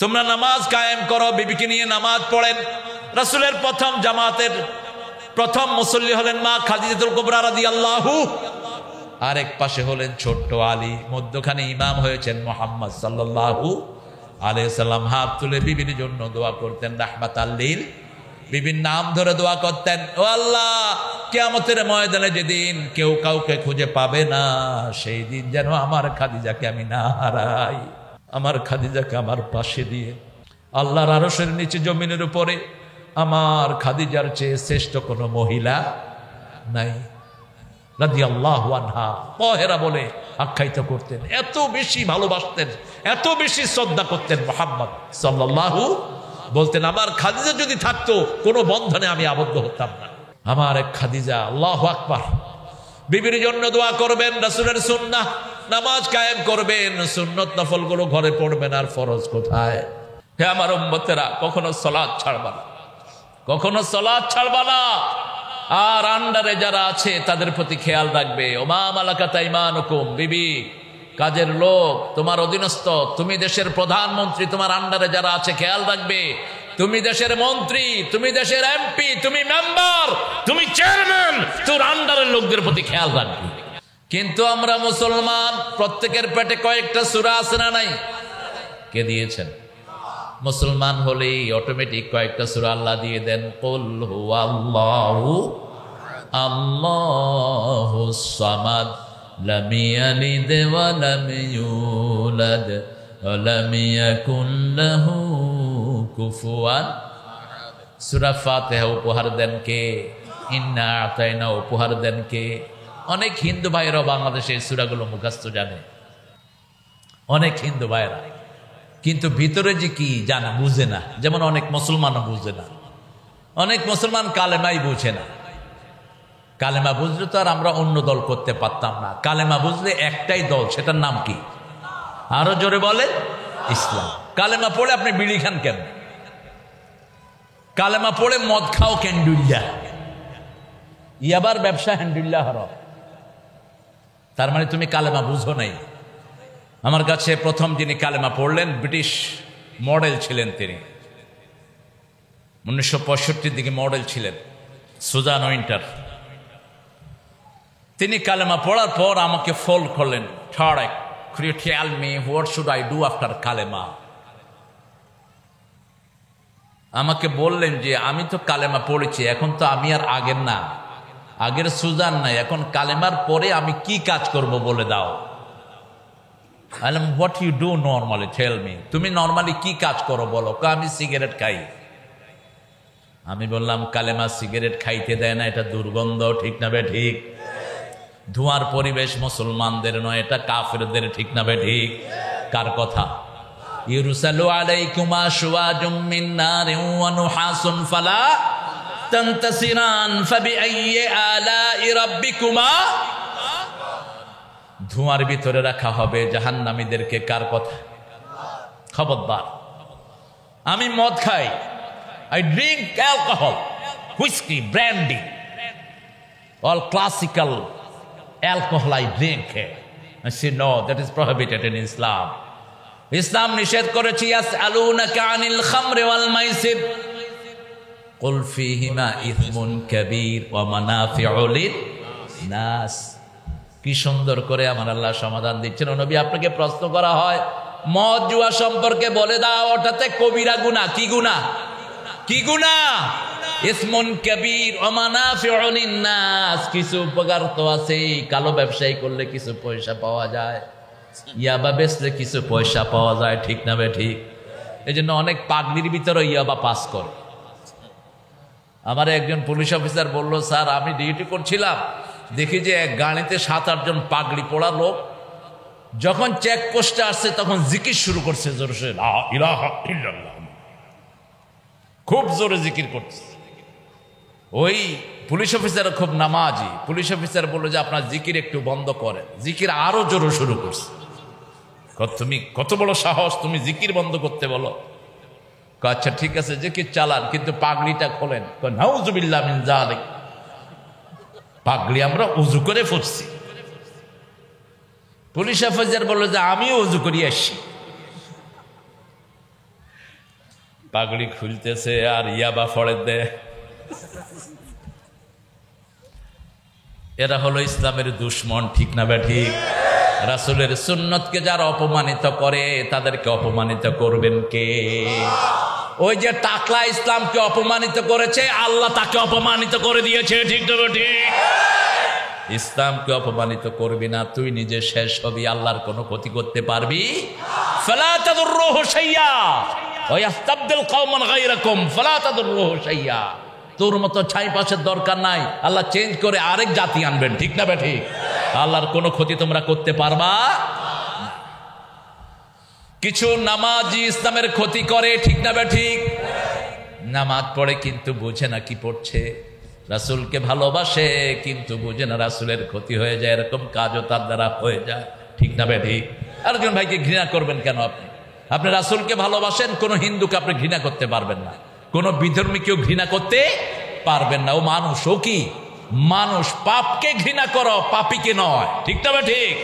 তোমরা নামাজ কায়েম করো, বিবিকে নিয়ে নামাজ পড়েন। রাসূলের প্রথম জামাতের প্রথম মুসল্লি হলেন মা খাদিজাতুল কুবরা রাদিয়াল্লাহু, আরেক পাশে হলেন ছোট্ট আলী, মধ্যখানে ইমাম হয়েছেন মুহাম্মদ সাল্লাল্লাহু আলাইহি সাল্লাম। হাত তুলে বিবির জন্য দোয়া করতেন, রাহমাতাল লিল বিবির নাম ধরে দোয়া করতেন, ও আল্লাহ কিয়ামতের ময়দানে যেদিন কেউ কাউকে খুঁজে পাবে না, সেই দিন যেন আমার খাদিজাকে আমি না হারাই, আমার খাদিজাকে আমার পাশে দিয়ে। আল্লাহর আরশের নিচে জমিনের উপরে আমার খাদিজার চেয়ে শ্রেষ্ঠ কোনো মহিলা নাই রাদিয়াল্লাহু আনহা। তাহেরা বলে আখ্যায়িত করতেন, এত বেশি ভালোবাসতেন, এত বেশি শ্রদ্ধা করতেন মুহাম্মদ সাল্লাল্লাহু। বলতেন আমার খাদিজা যদি থাকতো কোনো বন্ধনে আমি আবদ্ধ হতাম না। আমার এক খাদিজা, আল্লাহু আকবার। বিবির জন্য দোয়া করবেন, রাসূলের সুন্নাহ নামাজ কায়েম করবেন, সুন্নত নফলগুলো ঘরে পড়বেন। আর ফরজ কোথায়? হে আমার উম্মতেরা, কখনো সালাত ছাড়বা না, কখনো সালাত ছাড়বা না। আর আন্ডারে যারা আছে তাদের প্রতি খেয়াল রাখবে। ওমা মালাকাত আইমানুকুম, বিবি কাজের লোক, তোমার অধীনস্থ, তুমি দেশের প্রধানমন্ত্রী, তোমার আন্ডারে যারা আছে খেয়াল রাখবে। তুমি দেশের মন্ত্রী, তুমি দেশের এমপি, তুমি মেম্বার, তুমি চেয়ারম্যান, তোর আন্ডারের লোকদের প্রতি খেয়াল রাখবে। কিন্তু আমরা মুসলমান, প্রত্যেকের পেটে কয়েকটা সূরা আছে না নাই? কে দিয়েছেন? মুসলমান হলেই অটোমেটিক কয়েকটা সূরা আল্লাহ দিয়ে দেন। কুল হুয়াল্লাহু আল্লাহুস সামাদ লাম ইয়ালিদ ওয়া লাম ইউলাদ ওয়া লাম ইয়াকুন লাহু কুফুয়ান। সূরা ফাতিহা উপহার দেন কে? ইন্না আতাইনা উপহার দেন কে? অনেক হিন্দু ভাইরা বাংলাদেশে এই সূরাগুলো মুখস্থ জানে, অনেক হিন্দু ভাইরা, কিন্তু ভিতরে যে কি জানা বুঝে না। যেমন অনেক মুসলমানও বুঝে না, অনেক মুসলমান কালেমাই বুঝে না। কালেমা বুঝলে তো আর আমরা অন্য দল করতে পারতাম না। কালেমা বুঝলে একটাই দল, সেটার নাম কি? আরো জোরে বলে, ইসলাম। কালেমা পড়ে আপনি বিড়ি খান কেন? কালেমা পড়ে মদ খাও কেন্ডুল্লা, ইয়াবার ব্যবসা হ্যান্ডুল্লা হর। তার মানে তুমি কালেমা বুঝো নাই। আমার কাছে প্রথম যিনি কালেমা পড়লেন ব্রিটিশ মডেল ছিলেন, তিনি 1965 দিকে মডেল ছিলেন, সুজান উইন্টার। তিনি কালেমা পড়ার পর আমাকে ফোন করলেন, Tarek, could you tell me what should I do after কালেমা? আমাকে বললেন যে আমি তো কালেমা পড়েছি, এখন তো আমি আর আগের না, আগের সুজান নাই, এখন কালেমার পরে আমি কি কাজ করব বলে দাও। What you do normally, tell me, তুমি নর্মালি কি কাজ করো বলো। আমি সিগারেট খাই। আমি বললাম কালেমা সিগারেট খাইতে দেয় না, এটা দুর্গন্ধ, ঠিক না বে ঠিক? ধোঁয়ার পরিবেশ মুসলমানদের নয়, এটা কাফেরদের, ঠিক না বে ঠিক? কার কথা? ইউরসালু আলাইকুমা শুওয়াজুম মিন নারিন ওয়া নুহাসুন ফালা তানতাসিরান ফাবিআইয়ি আলাই রাব্বিকুমা। ধোঁয়ার ভিতরে রাখা হবে জাহান্নামীদেরকে, কার কথা? খবরদার। আমি মদ খাই, I drink alcohol, whiskey, brandy, all classical alcohol I drink. I say no, that is prohibited in Islam. Islam নিষেধ করেছে, ইয়াসআলুনাকা আনিল খামরি ওয়াল মাইসির কুল ফীহিমা ইসমুন কাবীর ওয়া মানাফিউ লিন-নাস। কি সুন্দর করে আমার আল্লাহ সমাধান দিচ্ছেন। ও নবী, আপনাকে প্রশ্ন করা হয় মদ জুয়া সম্পর্কে, বলে দাও ওটাতে কবিরা গুনাহ। কি গুনাহ? কি গুনাহ? ইসমুন কাবীর ওয়া মানাফিউ লিন-নাস। কিছু উপকার তো আছে, কালো ব্যবসায়ী করলে কিছু পয়সা পাওয়া যায়, ইয়াবা বেচলে কিছু পয়সা পাওয়া যায়, ঠিক না বে ঠিক? এই জন্য অনেক পাগড়ির ভিতরে ইয়াবা পাস করে। আমার একজন পুলিশ অফিসার বলল, স্যার আমি ডিউটি করছিলাম, দেখি যে এক গাড়িতে 7-8 জন পাগড়ি পড়া লোক যখন চেকপোস্টে আসছে তখন জিকির শুরু করছে জোরে জোরে, লা ইলাহা ইল্লাল্লাহ, খুব জোরে জিকির করছে। ওই পুলিশ অফিসার খুব নামাজি, পুলিশ অফিসার বললো যে আপনার জিকির একটু বন্ধ করেন। জিকির আরো জোরে শুরু করছে। তুমি কত বড় সাহস, তুমি জিকির বন্ধ করতে বলো? আচ্ছা ঠিক আছে, জিকির চালান, কিন্তু পাগড়িটা খোলেন। নাউযুবিল্লাহ মিন যালিক, পাগড়ি আমরা উজু করে ফুটছি। পুলিশ অফিসার বললো যে আমিও উজু করি আসছি। পাগড়ি খুলতেছে আর ইয়াবা ফড়ে দেয়। এরা হলো ইসলামের দুশ্মন, ঠিক না ব্যাঠিক? রাসূলের সুন্নতকে যারা অপমানিত করে তাদেরকে অপমানিত করবেন কে? ওই যে টাকলা ইসলামকে অপমানিত করেছে, আল্লাহ তাকে অপমানিত করে দিয়েছে, ঠিক না ব্যাঠিক? ইসলামকে অপমানিত করবি না, তুই নিজে শেষ হবি, আল্লাহর কোনো ক্ষতি করতে পারবি? ফালা তাদুররুহু শাইয়্যা ওয়া ইস্তাবদিল কওমান গায়রাকুম ফালা তাদুররুহু শাইয়্যা। তোর মতো ছাই পাশের দরকার নাই, আল্লাহ চেঞ্জ করে আরেক জাতি আনবেন, ঠিক না ব্যাঠিক? আল্লাহর কোনো ক্ষতি তোমরা করতে পারবা? কিছু নামাজি ইসলামের ক্ষতি করে, ঠিক না ব্যাঠিক? নামাজ পড়ে কিন্তু বোঝে না কি পড়ছে, রাসূলকে ভালোবাসে কিন্তু বোঝে না রাসূলের ক্ষতি হয়ে যায়, এরকম কাজও তার দ্বারা হয়ে যায়, ঠিক না ব্যাঠিক? আরেকজন ভাইকে ঘৃণা করবেন কেন? আপনি রাসূলকে ভালোবাসেন, কোনো হিন্দুকে আপনি ঘৃণা করতে পারবেন না, কোনো বিধর্মীকেও ঘৃণা করতে পারবেন না। ও মানুষ, ও কি মানুষ। পাপকে ঘৃণা করো, পাপীকে নয়, ঠিক না ব্যাঠিক?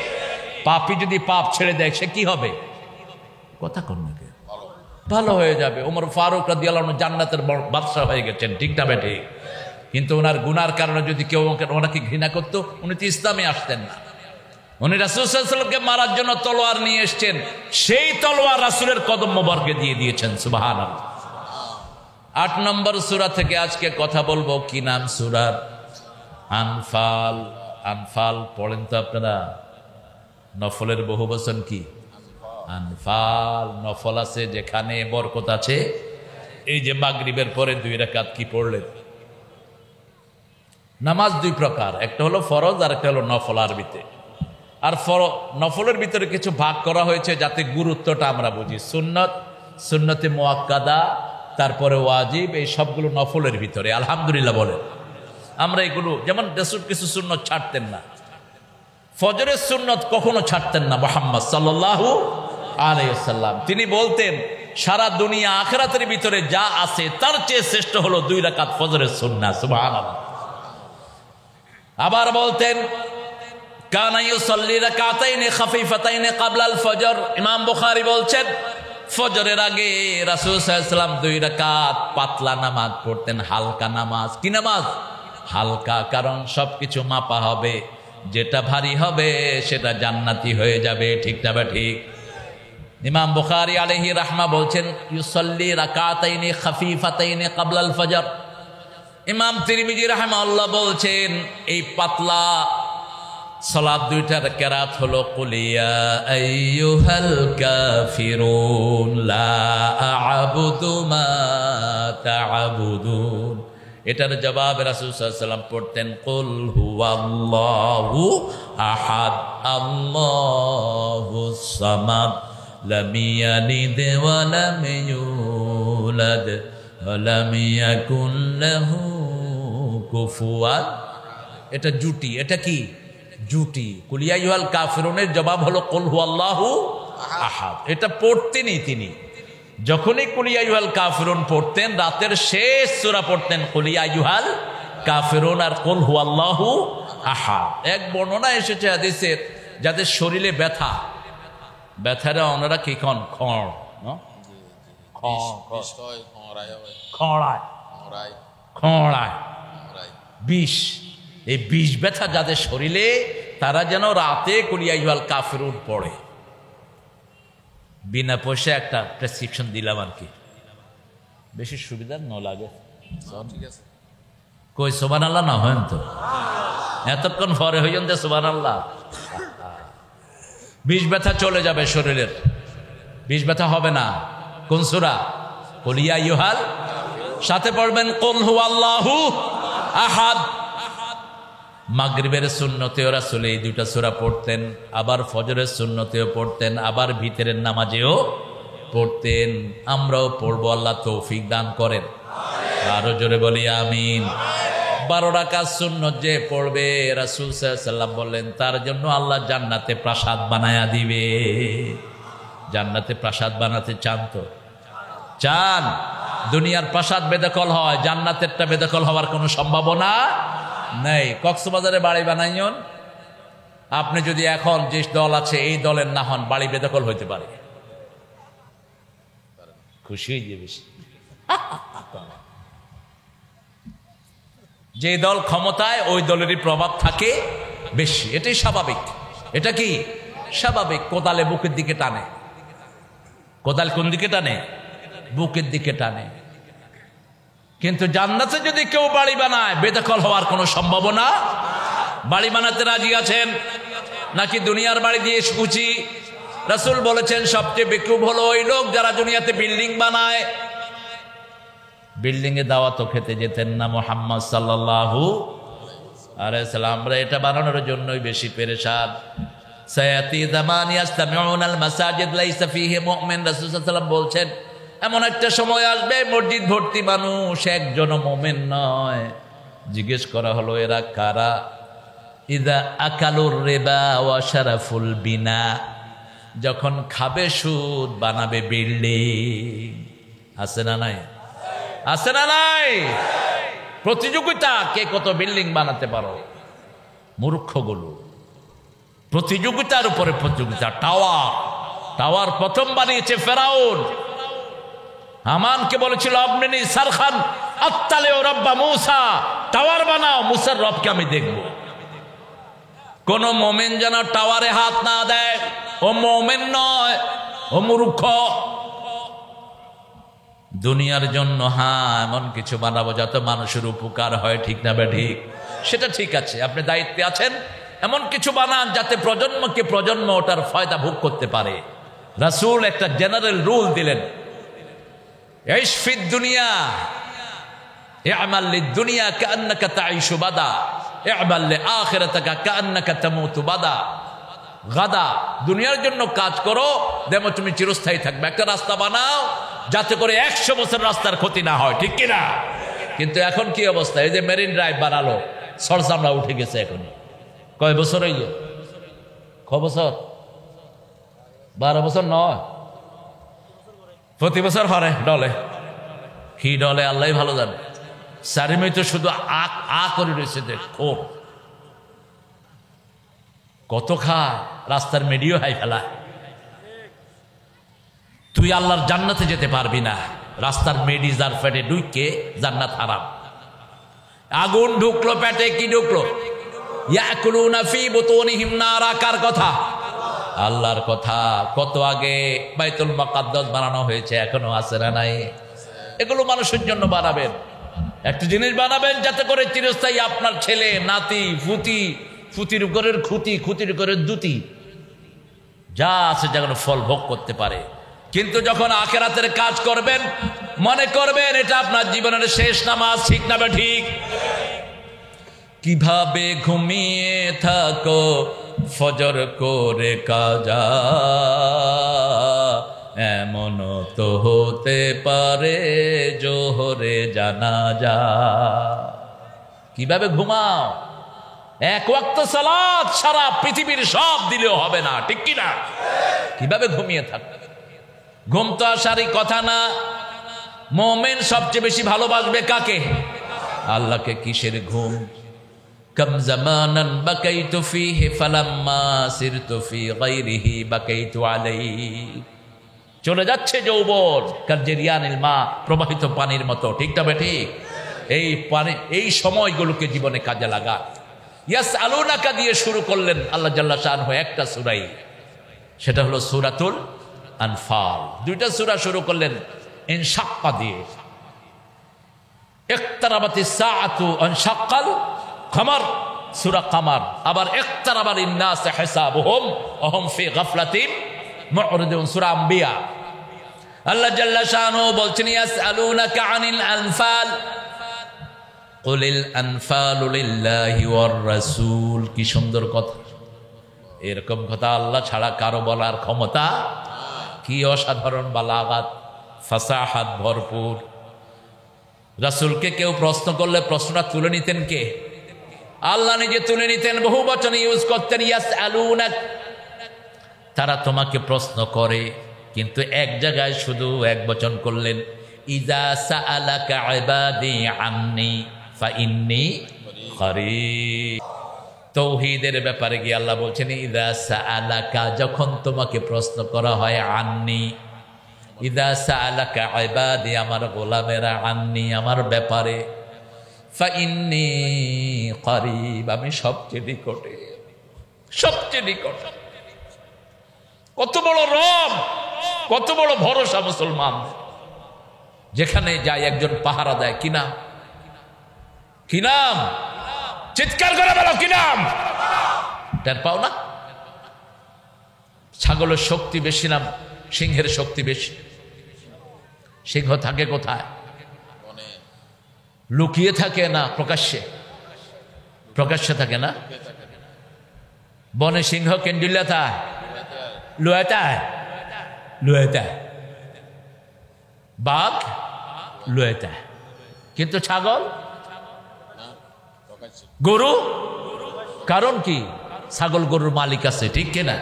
পাপী যদি পাপ ছেড়ে দেয় সে কি হবে? কথা কন না, ভালো হয়ে যাবে। ওমর ফারুক রাদিয়াল্লাহু আনহু জান্নাতের বাদশা হয়ে গেছেন, ঠিক না ব্যাঠিক? কিন্তু ওনার গুনার কারণে যদি কেউ ওনাকে ঘৃণা করতো, উনি তো ইসলামে আসতেন না। উনি রাসূল সাল্লাল্লাহু আলাইহি ওয়াসাল্লামকে মারার জন্য তলোয়ার নিয়ে এসেছেন, সেই তলোয়ার রাসূলের কদম মোবারকে দিয়ে দিয়েছেন, সুবহানাল্লাহ। 8 নম্বর সূরা থেকে আজকে কথা বলবো। কি নাম সূরার? আনফাল। আনফাল পড়েন তো আপনারা? নফলের বহুবচন কি? আনফাল। নফল আছে যেখানে বরকত আছে। এই যে মাগরিবের পরে 2 রাকাত কি পড়লেন? নামাজ 2 প্রকার, একটা হলো ফরজ আর একটা হলো নফল আরবিতে। আর নফলের ভিতরে কিছু ভাগ করা হয়েছে যাতে গুরুত্বটা আমরা বুঝি। সুন্নত, সুন্নতে মুআক্কাদা, তারপরে ওয়াজিব, এই সবগুলো নফলের ভিতরে। আলহামদুলিল্লাহ বলেন। আমরা এগুলো, যেমন রাসূল কিছু সুন্নত ছাড়তেন না, ফজরের সুন্নত কখনো ছাড়তেন না মুহাম্মদ সাল্লাল্লাহু আলাইহি ওয়াসাল্লাম। তিনি বলতেন সারা দুনিয়া আখিরাতের ভিতরে যা আছে তার চেয়ে শ্রেষ্ঠ হলো 2 রাকাত ফজরের সুন্নাহ, সুবহানাল্লাহ। আবার বলতেন কানা ইউসাল্লি রাকাতাইনি খাফিফাতাইনি ক্বাবলাল ফজর। ইমাম বুখারী বলছেন ফজরের আগে রাসূল সাল্লাল্লাহু আলাইহি ওয়াসাল্লাম 2 রাকাত পাতলা নামাজ পড়তেন, হালকা নামাজ। কি নামাজ? হালকা, কারণ সবকিছু মাপা হবে, যেটা ভারী হবে সেটা জান্নাতি হয়ে যাবে, ঠিক না ঠিক? ইমাম বুখারী আলাইহি রাহমা বলছেন ইউসাল্লি রাকাতাইনি খাফিফাতাইনি ক্বাবলাল ফজর। ইমাম তিরমিজি রাহিমাহুল্লাহ বলছেন এই পাতলা সালাত 2টার কেরাত হলো কুল ইয়া আইয়ুহাল কাফিরুন লা আ'বুদু মা তা'বুদুন। এটার জবাবে রাসূল সাল্লাল্লাহু আলাইহি ওয়াসাল্লাম পড়তেন কুল হুয়াল্লাহু আহাদ আল্লাহুস সামাদ লাম ইয়ালিদ ওয়া লাম ইউলাদ ওয়া লাম ইয়াকুল লাহু কুফুয়ান। এটা জুটি, এটা কি জুটি। কুল ইয়া আইয়ুহাল কাফিরুনের জবাব হলো কুল হুয়াল্লাহু আহাদ। এটা পড়তেনই তিনি। যখনই কুল ইয়া আইয়ুহাল কাফিরুন পড়তেন, রাতের শেষ সূরা পড়তেন কুল ইয়া আইয়ুহাল কাফিরুন আর কুল হুয়াল্লাহু আহাদ। এক বর্ণনা এসেছে হাদিসের, যাদের শরীরে ব্যথা, ব্যথারা ওনারা কি কন? খড়, খড়ায় বিষ। এই বিষ ব্যথা যাদের শরীরে, তারা যেন রাতে কুল ইয়া আইয়ুহাল কাফিরুন পড়ে। বিনা পয়সা একটা প্রেসক্রিপশন দিলাম আর কি, বেশি সুবিধা ন লাগে। কই সুবহানাল্লাহ না হয় তো এতক্ষণ পরে হইন যে সুবহানাল্লাহ। বিষ ব্যথা চলে যাবে শরীরের, বিষ ব্যথা হবে না। কোন সূরা? কুল ইয়া আইয়ুহাল, সাথে পড়বেন কুল হুয়াল্লাহু আহাদ। মাগরিবের সুন্নতেও রাসূল এই 2টা সূরা পড়তেন, আবার ফজরের সুন্নতেও পড়তেন, আবার ভিতরের নামাজেও পড়তেন। আমরাও পড়বো, আল্লাহ তৌফিক দান করেন। আরো জোরে বলি আমিন। 12 রাকাত সুন্নত যে পড়বে, রাসূল সাল্লাল্লাহু আলাইহি ওয়াসাল্লাম বললেন তার জন্য আল্লাহ জান্নাতে প্রাসাদ বানায়া দিবে। জান্নাতে প্রাসাদ বানাতে চান তো? চান? দুনিয়ার প্রাসাদ বেদখল হয়, জান্নাতেরটা বেদখল হওয়ার কোনো সম্ভাবনা নেই। কক্সবাজারে বাড়ি বানাইন, আপনি যদি এখন যে দল আছে এই দলের না হন, বাড়ি বেদখল হইতে পারে। খুশি হয়ে যাবে। যে দল ক্ষমতায় ওই দলেরই প্রভাব থাকে বেশি, এটাই স্বাভাবিক। এটা কি স্বাভাবিক? কোদালে বুকের দিকে টানে। কোদাল কোন দিকে টানে? বুকের দিকে টানে। কিন্তু জান্নাতে যদি কেউ বাড়ি বানায়, বেদখল হওয়ার কোনো সম্ভাবনা। বাড়ি বানাতে রাজি আছেন নাকি দুনিয়ার বাড়ি দিয়ে খুশি? রাসূল বলেছেন সবচেয়ে বেকুব হলো ওই লোক যারা দুনিয়াতে বিল্ডিং বানায়। বিল্ডিং এ দাওয়াতও খেতে যেতেন না মুহাম্মদ সাল্লাল্লাহু আলাইহি সাল্লাম। আমরা এটা বানানোর জন্যই বেশি পেরেশান। সায়াতি জামান ইয়াস্তামিউনাল মাসাজিদ লাইসা ফীহি মুমিন। রাসূল সাল্লাল্লাহু আলাইহি ওয়াসাল্লাম বলছেন এমন একটা সময় আসবে মসজিদ ভর্তি মানুষ, একজনও মুমিন নয়। জিজ্ঞেস করা হলো এরা কারা? ইযা আকালুর রিবা ওয়া শারাফুল বিনা, যখন খাবে সুদ বানাবে বিল্ডিং। আছে না নাই? আছে না নাই? প্রতিযোগিতা, কে কত বিল্ডিং বানাতে পারো। মূর্খগুলো প্রতিযোগিতার উপরে প্রতিযোগিতা। টাওয়ার টাওয়ার প্রথম বানিয়েছে ফেরাউন। হামানকে বলেছিল আপনি সারখান আত্তালে ও রব্বা মুসা, টাওয়ার বানাও, মুসার রবকে আমি দেখব। কোন মোমেন যেন টাওয়ারে হাত না দেয়, ও মোমেন নয়, ও মূর্খ। দুনিয়ার জন্য এমন কিছু বানাবো যাতে মানুষের উপকার হয়, ঠিক না ঠিক? সেটা ঠিক আছে, আপনি দায়িত্বে আছেন, এমন কিছু বানান যাতে প্রজন্মকে প্রজন্ম ওটার ফায়দা ভোগ করতে পারে। রাসূল একটা জেনারেল রুল দিলেন, ইশ ফিদ দুনিয়া ইআমাল লিদ-দুনিয়া কাআন্নাকা তাঈশু বাদা ইআমাল লিআখিরাতিকা কাআন্নাকা তামুতু বাদা গাদা। দুনিয়ার জন্য কাজ করো যেমন তুমি চিরস্থায়ী থাকবে। একটা রাস্তা বানাও যাতে করে 100 বছর রাস্তার ক্ষতি না হয়, ঠিক কিনা? কিন্তু এখন কি অবস্থা? এই যে মেরিন ড্রাইভ বানালো, সরসামরা উঠে গেছে। এখন কয় বছর হইল? কয় বছর? 12 বছর নয়, প্রতি বছর হরে ডলে। কি ডলে আল্লাহ ভালো জানে। সারিমে তো শুধু আ করে রয়েছে, দেখো কত খায়, রাস্তার মেডিও হাই ফেলা। তুই আল্লাহর জান্নাতে যেতে পারবি না, রাস্তার মেডি যার পেটে ঢুকে জান্নাত হারাম। আগুন ঢুকলো পেটে, কি ঢুকলো? ইয়াকুলুনা ফি বুতুনিহিম নারা। কার কথা? আল্লাহর কথা। কত আগে বাইতুল মুকাদ্দাস বানানো হয়েছে, এখনো আছে না নাই? এগুলো মানুষের জন্য বানাবেন। একটা জিনিস বানাবেন যাতে করে চিরস্থায়ী আপনার ছেলে নাতি ফুতি, ফুতির ঘরের খুঁতি, খুঁতির ঘরের দুতি, যা আছে যেন ফল ভোগ করতে পারে। কিন্তু যখন আখিরাতের কাজ করবেন, মনে করবেন এটা আপনার জীবনের শেষ নামাজ, ঠিক না ঠিক? কিভাবে ঘুমিয়ে থাকো ফজর করে কাজা, এমন তো হতে পারে জোহরে জানাজা। কিভাবে ঘুমাও? এক ওয়াক্ত সালাত সারা পৃথিবীর সব দিলেও হবে না, ঠিক কিনা? কিভাবে ঘুমিয়ে থাকো? ঘুম তো আসারই কথা না। মুমিন সবচেয়ে বেশি ভালোবাসবে কাকে? আল্লাহকে। কিসের ঘুম? কম জামানান বাকাইতু ফীহি ফালাম্মা সিরতু ফী গায়রিহি বাকাইতু আলাইহি। চলে যাচ্ছে যৌবন কারজেরিয়ানিল মা, প্রবাহিত পানির মতো, ঠিক না ঠিক? এই পানি, এই সময়গুলোকে জীবনে কাজে লাগা। ইয়াসআলুনাকা দিয়ে শুরু করলেন আল্লাহ জাল্লা শাআনহু একটা সূরাই, সেটা হলো সূরাতুল আনফাল। দুইটা সূরা শুরু করলেন ইনশাক্কা দিয়ে। ইকতারাবাতিস সাআতু আনশাক্কাল কমর, সূরা কমর। আবার ইকতারাবাল ইন্নাস হিসাবুহুম ওয়া হুম ফি গাফলাতিন মু'রিদুন, সূরা আম্বিয়া। আল্লাহ জাল্লা শাআনহু বলছেন ইয়াসআলুনাকা আনিল আনফাল কুলিল আনফালু লিল্লাহি ওয়ার রাসূল। কি সুন্দর কথা! এরকম কথা আল্লাহ ছাড়া কারো বলার ক্ষমতা। কি অসাধারণ বালাগাত, ফাসাহাত ভরপুর। রাসূলকে কেউ প্রশ্ন করলে প্রশ্নটা তুলে নিতেন কে? আল্লাহ নিজে তুলে নিতেন, বহু বচনে ইউজ করতেন। ইয়াসআলুনাক, তারা তোমাকে প্রশ্ন করে, কিন্তু এক জায়গায় শুধু এক বচন করলেন, ইযা সাআলাকা ইবাদি আন্নি ফাইন্নী করিব। তৌহিদের ব্যাপারে গিয়ে আল্লাহ বলছেন ইযা সাআলাকা, যখন তোমাকে প্রশ্ন করা হয় আন্নি, ইদা সাআলাকা ইবাদি, আমার গোলামেরা, আন্নি, আমার ব্যাপারে, ফাইন্নী করিব, আমি সবচেয়ে নিকটে, সবচেয়ে নিকট। কত বড় রব, কত বড় ভরসা মুসলমান। যেখানে যায় একজন পাহারা দেয়। কি নাম? কি নাম? চিৎকার করে বলো, কি নাম? টের পাও না? ছাগলের শক্তি বেশি না সিংহের শক্তি বেশি? সিংহ থাকে কোথায়? লুকিয়ে থাকে না প্রকাশ্যে? প্রকাশ্যে থাকে না। বনে সিংহ কেন্দ্রিল্লাতা লুয়াতা লুয়াতা, বাঘ লুয়াতা, কিন্তু ছাগল, গরু, কারণ কি? ছাগল গরুর মালিক আছে, ঠিক কিনা?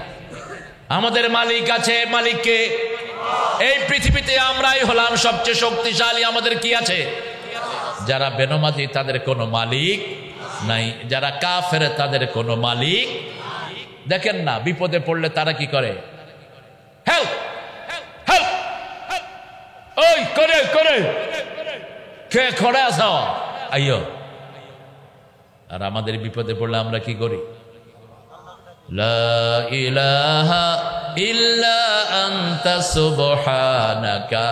আমাদের মালিক আছে। মালিককে এই পৃথিবীতে আমরাই হলাম সবচেয়ে শক্তিশালী। আমাদের কি আছে? যারা বেনমাজি তাদের কোনো মালিক নাই, যারা কাফের তাদের কোনো মালিক। দেখেন না, বিপদে পড়লে তারা কি করে? হেল্প হেল্প, ওই করে করে কে করে আছো, আইয়ো। আর আমাদের বিপদে পড়লে আমরা কি করি? লা ইলাহা ইল্লা আনতা সুবহানাকা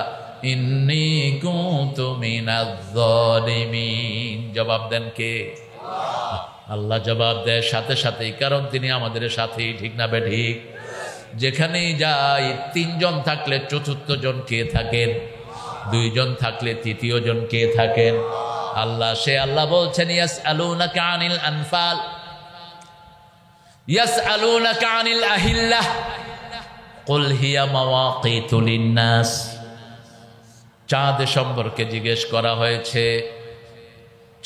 ইন্নী কুনতু মিনাজ জালিমিন। জবাব দেন কে? আল্লাহ জবাব দেয় সাথে সাথেই, কারণ তিনি আমাদের সাথেই, ঠিক না বেঠিক? যেখানেই যাই, তিনজন থাকলে চতুর্থ জন কে থাকেন? দুইজন থাকলে তৃতীয় জন কে থাকেন? আল্লাহ। সে আল্লাহ বলছেন, ইয়াসআলুনাকা আনিল আনফাল, ইয়াসআলুনাকা আনিল আহিল্লাহ, কুল হিয়া মাওয়াকিতু লিন্নাস। চাঁদ সম্পর্কে জিজ্ঞেস করা হয়েছে।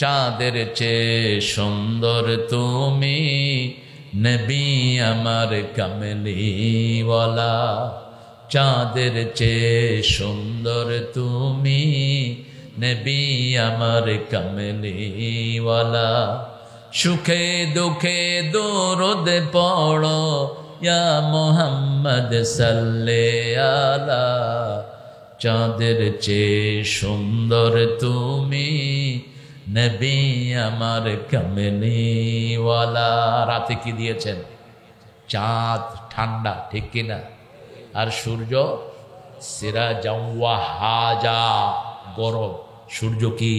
চাঁদের চেয়ে সুন্দর তুমি, নবী আমার কামলিওয়ালা। চাঁদের চেয়ে সুন্দর তুমি, নবী আমার কামলিওয়ালা। সুখে দুঃখে দরুদ পড়ো, ইয়া মুহাম্মদ সাল্লে আলা। চাঁদের চেয়ে সুন্দর তুমি, নবী আমার কামলিওয়ালা। রাতে কি দিয়েছেন? চাঁদ ঠান্ডা, ঠিক কিনা? আর সূর্য সিরাজাও ওয়াহাজা, গরম। সূর্য কি?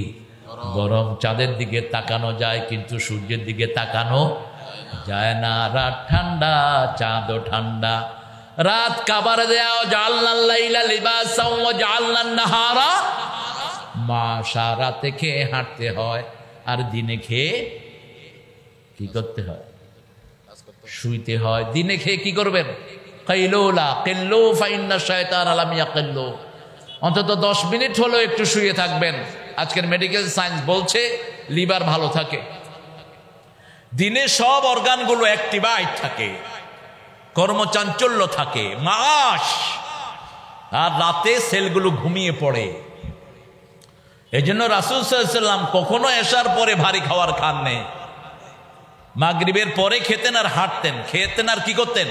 গরম। চাঁদের দিকে তাকানো যায়, কিন্তু সূর্যের দিকে তাকানো যায় না। রাত ঠান্ডা, চাঁদও ঠান্ডা। রাত কাবার দেও, জাআলনাল লাইলা লিবাসাও ওয়া জাআলনান নাহারা মাশা। রাতে খেয়ে হাঁটতে হয়, আর দিনে খেয়ে কি করতে হয়? শুইতে হয়। দিনে খেয়ে কি করবেন? কাইলুলা কিল্লু ফাইন্না শায়তান লাম ইয়াকিল্লু। অন্তত 10 মিনিট হলো একটু শুয়ে থাকবেন। আজকের মেডিকেল সায়েন্স বলছে লিভার ভালো থাকে। দিনে সব অর্গানগুলো অ্যাক্টিভাইড থাকে, কর্মচাঞ্চল্য থাকে, মাস। আর রাতে সেলগুলো ঘুমিয়ে পড়ে। এই জন্য রাসূল সাল্লাল্লাহু আলাইহি ওয়াসাল্লাম কখনো এশার পরে ভারী খাবার খান নেই। মাগরিবের পরে খেতেন আর হাঁটতেন, খেতেন আর কি করতেন?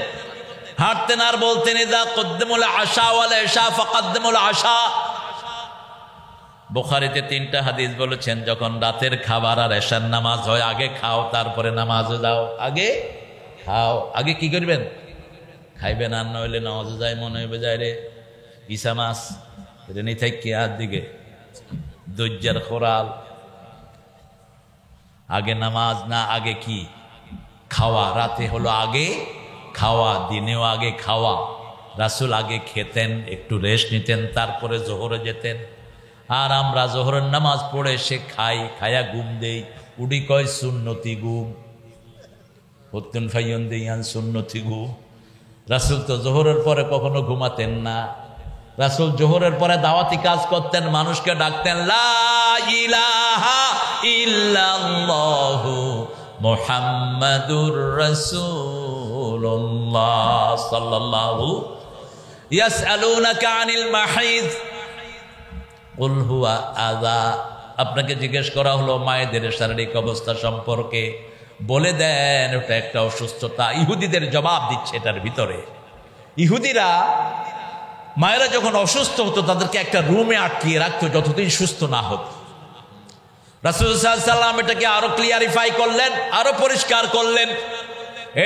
হাঁটতেন। আর বলতেন, ইযা কদ্দামুল আশা ওয়াল ইশা ফাকাদ্দামুল আশা। বুখারীতে 3টা হাদিস বলেছেন, যখন রাতের খাবার আর এশার নামাজ হয়, আগে খাও তারপরে নামাজে যাও। আগে খাও, আগে কি করবেন? খাইবেন। আর নইলে নামাজে যায় মনে হইবে যায় রে ইসা মাছ রেনি থেকে আর দিকে দজ্জার খোরাল। আগে নামাজ না, আগে কি? খাওয়া। রাতে হলো আগে খাওয়া, দিনেও আগে খাওয়া। রাসূল আগে খেতেন, একটু রেস্ট নিতেন, তারপরে জোহরে যেতেন। আর আমরা জোহরের নামাজ পড়ে সে খাই, খায়া ঘুম দেই। উডি কয় সুন্নতি ঘুম, হত্যুন ফাইয়ন দেয়ান সুন্নতি ঘুম। রাসূল তো জোহরের পরে কখনো ঘুমাতেন না। রাসূল জোহরের পরে দাওয়াতি কাজ করতেন, মানুষকে ডাকতেন, লা ইলাহা ইল্লাল্লাহু মুহাম্মাদুর রাসূলুল্লাহ সাল্লাল্লাহু। ইয়াসআলুনাকা আনিল মাহিদ কুল হুয়া আযা। আপনাকে জিজ্ঞেস করা হলো মায়েদের শারীরিক অবস্থা সম্পর্কে, বলে দেন ওটা একটা অসুস্থতা। ইহুদিদের জবাব দিচ্ছে এটার ভিতরে। ইহুদিরা মায়েরা যখন অসুস্থ হতো তাদেরকে একটা রুমে আটকিয়ে রাখতো যতদিন সুস্থ না হতো। রাসূল সাল্লাল্লাহু আলাইহি ওয়াসাল্লাম এটাকে আরো ক্লিয়ারিফাই করলেন, আরো পরিষ্কার করলেন।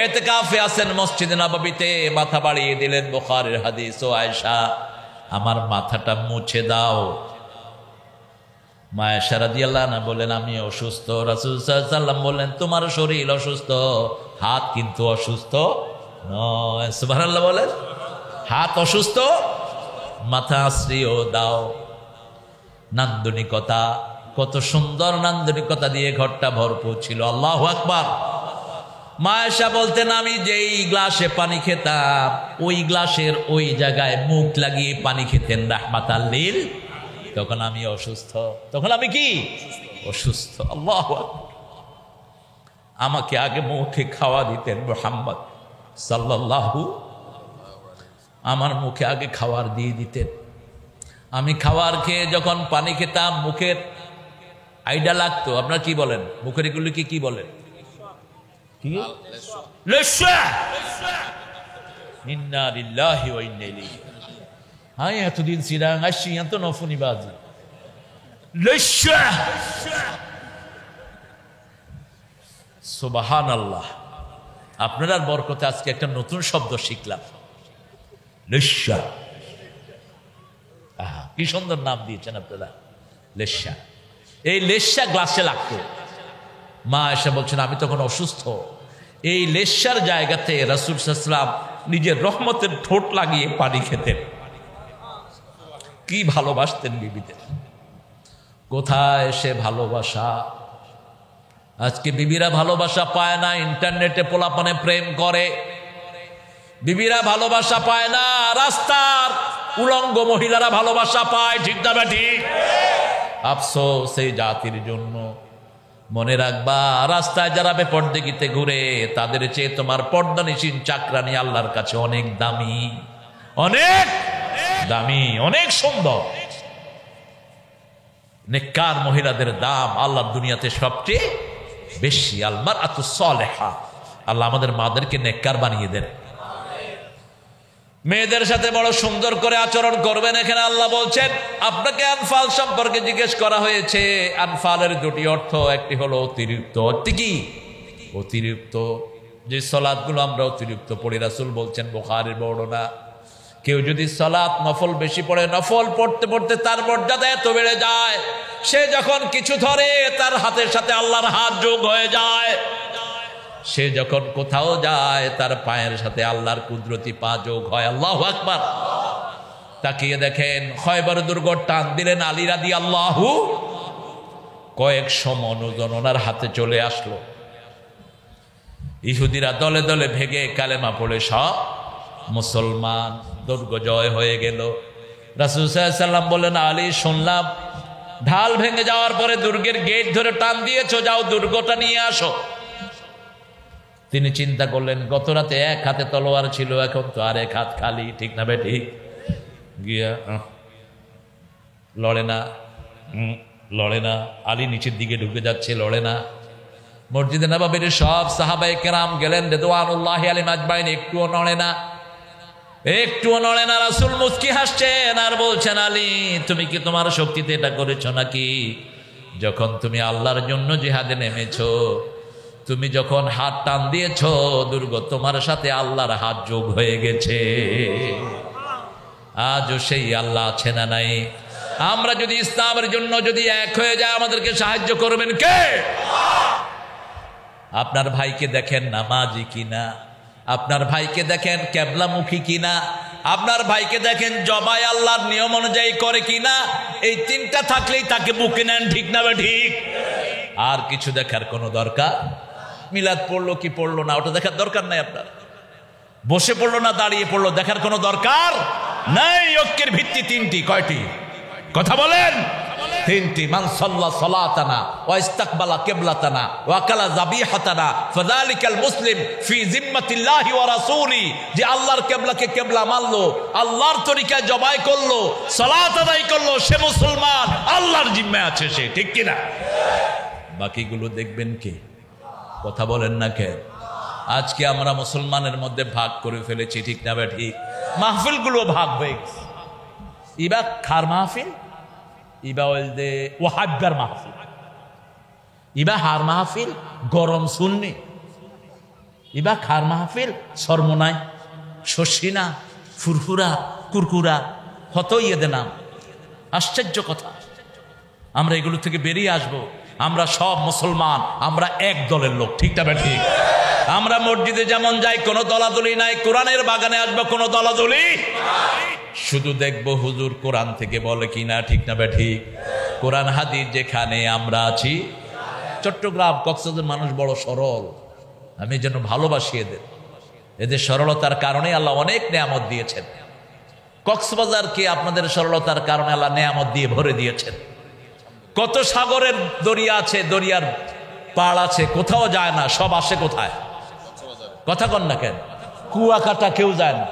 ইতিকাফে আছেন মসজিদে নববীতে, মাথা বাড়িয়ে দিলেন, বুখারীর হাদিস, ও আয়েশা আমার মাথাটা মুছে দাও। মা আয়েশা রাদিয়াল্লাহু আনহা বলেন আমি অসুস্থ। রাসূল সাল্লাল্লাহু আলাইহি ওয়াসাল্লাম বললেন তোমার শরীর অসুস্থ, হাত কিন্তু অসুস্থ নয়। সুবহানাল্লাহ বলেন, হাত অসুস্থ, মাথা আশ্রিও দাও। নান্দনিকতা, কত সুন্দর নান্দনিকতা দিয়ে ঘরটা ভরপুর ছিল। আল্লাহু আকবার। মা আয়েশা বলতেন আমি যেই গ্লাসে পানি খেতাম ওই গ্লাসের ওই জায়গায় মুখ লাগিয়ে পানি খেতেন রাহমাতাল লিল। তখন আমি অসুস্থ, তখন আমি কি অসুস্থ। আল্লাহু আকবার। আমাকে আগে মুখে খাওয়া দিতেন মুহাম্মদ সাল্লাল্লাহু, আমার মুখে আগে খাবার দিয়ে দিতেন। আমি খাবার খেয়ে যখন পানি খেতাম মুখের আইডা লাগতো। আপনারা কি বলেন মুখের এগুলিকে কি বলেন? কি? লেশা। ইন্না লিল্লাহি ওয়া ইন্না ইলাইহি। হাই এতদিন সিরাং আসছি এত নফুনি বাজি লেশা। সুবহানাল্লাহ। আপনার বরকতে আজকে একটা নতুন শব্দ শিখলাম, লেশা। কি সুন্দর নাম দিয়েছেন আপনারা, লেশা। এই লেশা গ্লাসে লাগতো। মা আয়েশা বলছেন আমি তখন অসুস্থ। এই লেশার জায়গাতে রাসূল সাল্লাল্লাহু আলাইহি ওয়াসাল্লাম নিজের রহমতের ঠোঁট লাগিয়ে পানি খেতেন। কি ভালোবাসতেন বিবিদের, কোথায় সে ভালোবাসা। আজকে বিবিরা ভালোবাসা পায় না, ইন্টারনেটে পোলাপনে প্রেম করে। বিবিরা ভালোবাসা পায় না, রাস্তার উলঙ্গ মহিলারা ভালোবাসা পায়। ঠিক না ঠিক? আফসোস সেই জাতির জন্য। মনে রাখবা রাস্তায় যারা বেপরদেগিতে ঘুরে তাদের চেয়ে তোমার পর্দানিসীন চাকরানি আল্লাহর কাছে অনেক দামি, অনেক দামি, অনেক সুন্দর। নেককার মহিলাদের দাম আল্লাহর দুনিয়াতে সবচেয়ে বেশি। আল মারআতু সালেহা। আল্লাহ আমাদের মাদেরকে নেককার বানিয়ে দেন। মেয়েদের সাথে বড় সুন্দর করে আচরণ করবেন। এখানে আল্লাহ বলছেন আপনাকে আনফাল সম্পর্কে জিজ্ঞেস করা হয়েছে। আনফালের দুটি অর্থ, একটি হলো অতিরিক্ত। অর্থ কি? অতিরিক্ত। যে সালাতগুলো আমরা অতিরিক্ত পড়ি, রাসূল বলছেন বুখারীর বর্ণনা, কেউ যদি সালাত নফল বেশি পড়ে, নফল পড়তে পড়তে তার মর্যাদা এত বেড়ে যায়, সে যখন কিছু ধরে তার হাতের সাথে আল্লাহর হাত যোগ হয়ে যায়। সে যখন কোথাও যায় তার পায়ের সাথে আল্লাহর কুদরতি পা যোগ হয়। আল্লাহু আকবার। তাকিয়ে দেখেন খয়বর দুর্গ টান দিলেন আলী রাদিয়াল্লাহু, কয়েকশো মণ ওজন ওনার হাতে চলে আসলো। ইহুদিরা দলে দলে ভেগে কালেমা পড়ে সব মুসলমান, দুর্গ জয় হয়ে গেল। রাসূল সাল্লাল্লাহু আলাইহি ওয়াসাল্লাম বললেন আলী শুনলাম ঢাল ভেঙে যাওয়ার পরে দুর্গের গেট ধরে টান দিয়েছো, যাও দুর্গটা নিয়ে আসো। তিনি চিন্তা করলেন গত রাতে এক হাতে তলোয়ার ছিল, এখন তো আর এক হাত খালি। ঠিক না ঠিক? গিয়া লড়ে না, লড়ে না। আলী নিচের দিকে ঢুকে যাচ্ছে, লড়ে না। মসজিদে নববীর সব সাহাবায়ে কেরাম গেলেন রিদওয়ানুল্লাহি আলাইহিম আজমাইন, একটুও নড়ে না, একটুও নড়ে না। রাসূল মুস্কি হাসছেন আর বলছেন আলী তুমি কি তোমার শক্তিতে এটা করেছো নাকি? যখন তুমি আল্লাহর জন্য জিহাদে নেমেছো, তুমি যখন হাত টান দিয়েছ দুর্গ তোমার সাথে আল্লাহর হাত যোগ হয়ে গেছে। আজও সেই আল্লাহ আছে না নাই? আমরা যদি ইসলামের জন্য যদি এক হয়ে যায় আমাদেরকে সাহায্য করবেন কে? আপনার ভাইকে দেখেন নামাজি কিনা, আপনার ভাইকে দেখেন কেবলামুখী কিনা, আপনার ভাইকে দেখেন জবাই আল্লাহর নিয়ম অনুযায়ী করে কিনা। এই তিনটা থাকলেই তাকে বুকে নেন। ঠিক না ঠিক? আর কিছু দেখার কোনো দরকার, মিলাদ পড়লো কি পড়লো না ওটা দেখার দরকার নাই। আপনার বসে পড়লো না দাঁড়িয়ে পড়লো দেখার কোনো দরকার নাই। ঐক্যের ভিত্তি তিনটি। কয়টি? কথা বলেন। তিনটি। মান সাল্লা সালাতানা ওয়া ইস্তাকবালা কিবলাতানা ওয়া আকালা যাবিহাতানা ফাযালিকাল মুসলিম ফি জিম্মাতিল্লাহি ওয়া রাসূলি। যে আল্লাহর কিবলাকে কিবলা মানলো, আল্লাহর তরিকায় জবাই করলো, সালাত আদায় করলো, সে মুসলমান, আল্লাহর জিম্মায় আছে সে। ঠিক কি না? বাকিগুলো দেখবেন কে? কথা বলেন না কে? আজকে আমরা মুসলমানের মধ্যে ভাগ করে ফেলেছি। ঠিক না ঠিক? মাহফিলগুলো ভাগ হয়ে গেছে। ইবা খার মাহফিল, ইবা ওইদে ওয়াহাব্বার মাহফিল, ইবা হার মাহফিল গরম সুন্নি, ইবা খার মাহফিল সরমনাই শশিনা ফুরফুরা কুরকুরা হত ইয়েদে নাম। আশ্চর্য কথা, আমরা এগুলো থেকে বেরিয়ে আসব। আমরা সব মুসলমান, আমরা এক দলের লোক, ঠিক না ঠিক? আমরা মসজিদে যেমন যাই কোনো দলাদলি নাই, কোরআনের বাগানে আসবো কোনো দলাদলি, শুধু দেখবো হুজুর কোরআন থেকে বলে কিনা, ঠিক না ঠিক? কোরআন হাদিস যেখানে আমরা আছি। চট্টগ্রাম কক্সবাজার মানুষ বড় সরল, আমি যেন ভালোবাসি এদের, এদের সরলতার কারণে আল্লাহ অনেক নেয়ামত দিয়েছেন। কক্সবাজারকে আপনাদের সরলতার কারণে আল্লাহ নেয়ামত দিয়ে ভরে দিয়েছেন। কত সাগরের দরিয়া আছে, দরিয়ার পাড় আছে, কোথাও যায় না, সব আসে কোথায়? কথা কন না কেন? কুয়াকাটা কেউ যায় না,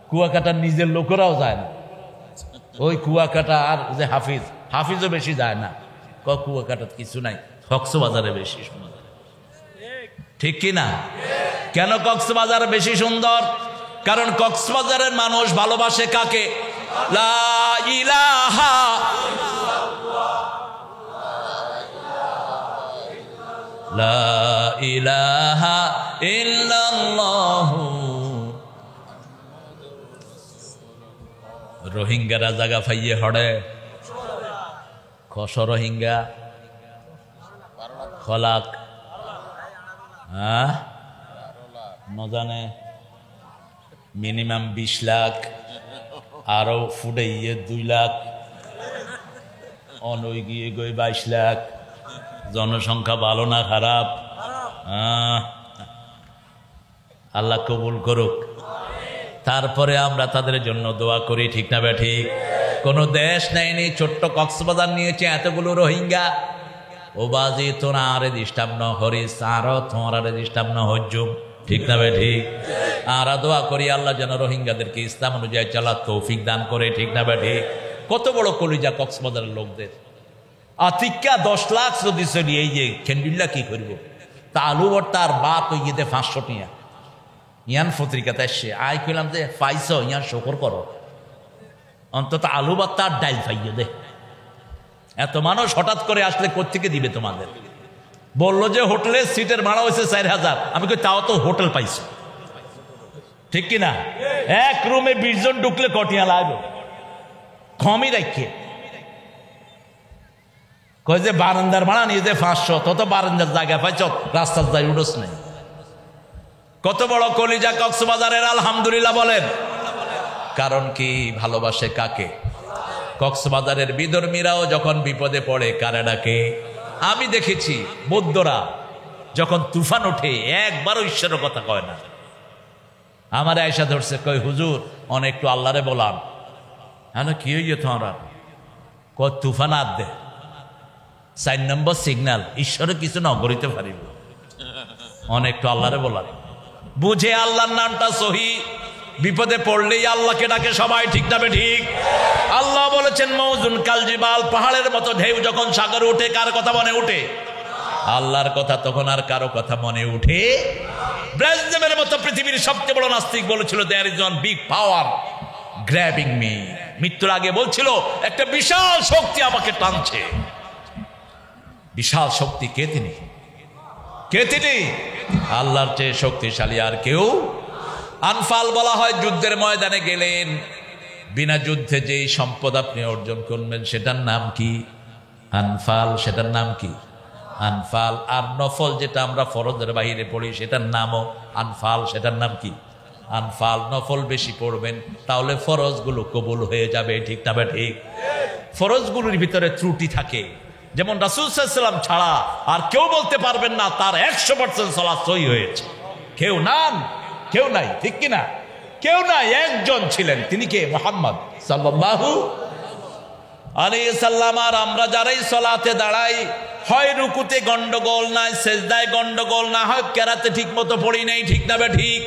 কুয়াকাটার নিজের লোকেরাও যায় না। ওই কুয়াকাটা আর যে হাফিজও বেশি যায় না, কুয়াকাটার কিছু নাই, কক্সবাজারে বেশি সুন্দর, ঠিক কি না? কেন কক্সবাজার বেশি সুন্দর? কারণ কক্সবাজারের মানুষ ভালোবাসে কাকে? লা ইলাহা লা ইলাহা ইল্লাল্লাহু। রোহিঙ্গারা জায়গা ফাইয়ে হড়ে, খস রোহিঙ্গা খলাক নজানে মিনিমাম 20 লাখ, আরো ফুটে 2 লাখ, অনই গিয়ে গই 22 লাখ। জনসংখ্যা ভালো না খারাপ? আল্লাহ কবুল করুক। তারপরে আমরা তাদের জন্য দোয়া করি, ঠিক না ঠিক? কোন দেশ নেয়নি, ছোট্ট কক্সবাজার নিয়েছে এতগুলো রোহিঙ্গা। ও বাজি তোরা আরে ডিস্টার্ব ন হরিস, আরো তোমার ডিস্টার্ব ন হজ্জুম, ঠিক না ঠিক? আমরা দোয়া করি আল্লাহ যেন রোহিঙ্গাদেরকে ইসলাম অনুযায়ী চলার তৌফিক দান করে, ঠিক না ঠিক? কত বড় কলিজা কক্সবাজারের লোকদের। আতিকা 10 লাখ যদি চলি, এই যে খেন্ডুল্লা কি করবো? তা আলু ভর্তার বাপ ইয়েতে 500 টিয়া ইয়ান পত্রিকাতে আসছে। আই কইলাম যে পাইছ, ইয়ান শকর করো, অন্তত আলু ভর্তা আর ডাইল পাইয়ে দে। এত মানুষ হঠাৎ করে আসলে কোত্থেকে দিবে তোমাদের? বললো যে হোটেলের সিটের ভাড়া হয়েছে 4000। আমি কই তাও তো হোটেল পাইছো, ঠিক কিনা? এক রুমে 20 জন ঢুকলে কটিয়া লাগবে, কমই রাখে। কয় যে বারান্দার ভাড়া নিয়ে যে 500, তত বারান্দার জায়গা পাইছ, রাস্তার যাই উঠোস নেই। কত বড় কলিজা কক্সবাজারের, আলহামদুলিল্লাহ বলেন। কারণ কি? ভালোবাসে কাকে? কক্সবাজারের বিধর্মীরাও যখন বিপদে পড়ে কারে ডাকে? আমি দেখেছি বৌদ্ধরা যখন তুফান ওঠে একবারও ঈশ্বরের কথা কয় না। আমার আয়সা ধরছে, কই হুজুর অনেক একটু আল্লাহরে বলাম। হ্যালো, কি হইয়ে তোমরা? কয় তুফান আর দে 4 নম্বর সিগন্যাল, ঈশ্বরে কিছু না করিতে পারিব, অনেক একটু আল্লাহরে বলার। বুঝে আল্লাহর নামটা সহি, বিপদে পড়লেই আল্লাহকে ডাকে সবাই, ঠিক না ঠিক? আল্লাহ বলেছেন মৌজুন কাল জিবাল, পাহাড়ের মতো ঢেউ যখন সাগরে ওঠে কার কথা মনে উঠে? আল্লাহর কথা। তখন আর কারো কথা মনে উঠে? ব্রেজনেভের মতো পৃথিবীর সবচেয়ে বড় নাস্তিক বলেছিল, there is one big power grabbing me. মৃত্যুর আগে বলছিল একটা বিশাল শক্তি আমাকে টানছে। বিশাল শক্তি কে? তিনি। কে তিনি? আল্লাহর চেয়ে শক্তিশালী আর কেউ। আনফাল বলা হয় যুদ্ধের ময়দানে গেলেন, বিনা যুদ্ধে যেই সম্পদ আপনি অর্জন করবেন সেটার নাম কি? আনফাল। সেটার নাম কি? আনফাল। আর নফল যেটা আমরা ফরজের বাহিরে পড়ি সেটার নামও আনফাল, সেটার নাম কি? আনফাল। নফল বেশি পড়বেন তাহলে ফরজগুলো কবুল হয়ে যাবে, ঠিক না ঠিক? ফরজগুলোর ভিতরে ত্রুটি থাকে, যেমন রাসূল সাল্লাল্লাহু আলাইহি ওয়াসাল্লাম ছাড়া আর কেউ বলতে পারবেন না তার 100% সালাত সহি হয়েছে। কেউ নাই, ঠিক কিনা? কেউ নাই, একজন ছিলেন, তিনি কে? মুহাম্মদ সাল্লাল্লাহু আলাইহি সাল্লাম। আর আমরা যারাই সালাতে দাঁড়াই, হয় রুকুতে গন্ডগোল নাই, সেজদায় গন্ডগোল না, হয় কেরাতে ঠিক মতো পড়ি নাই, ঠিক না ঠিক?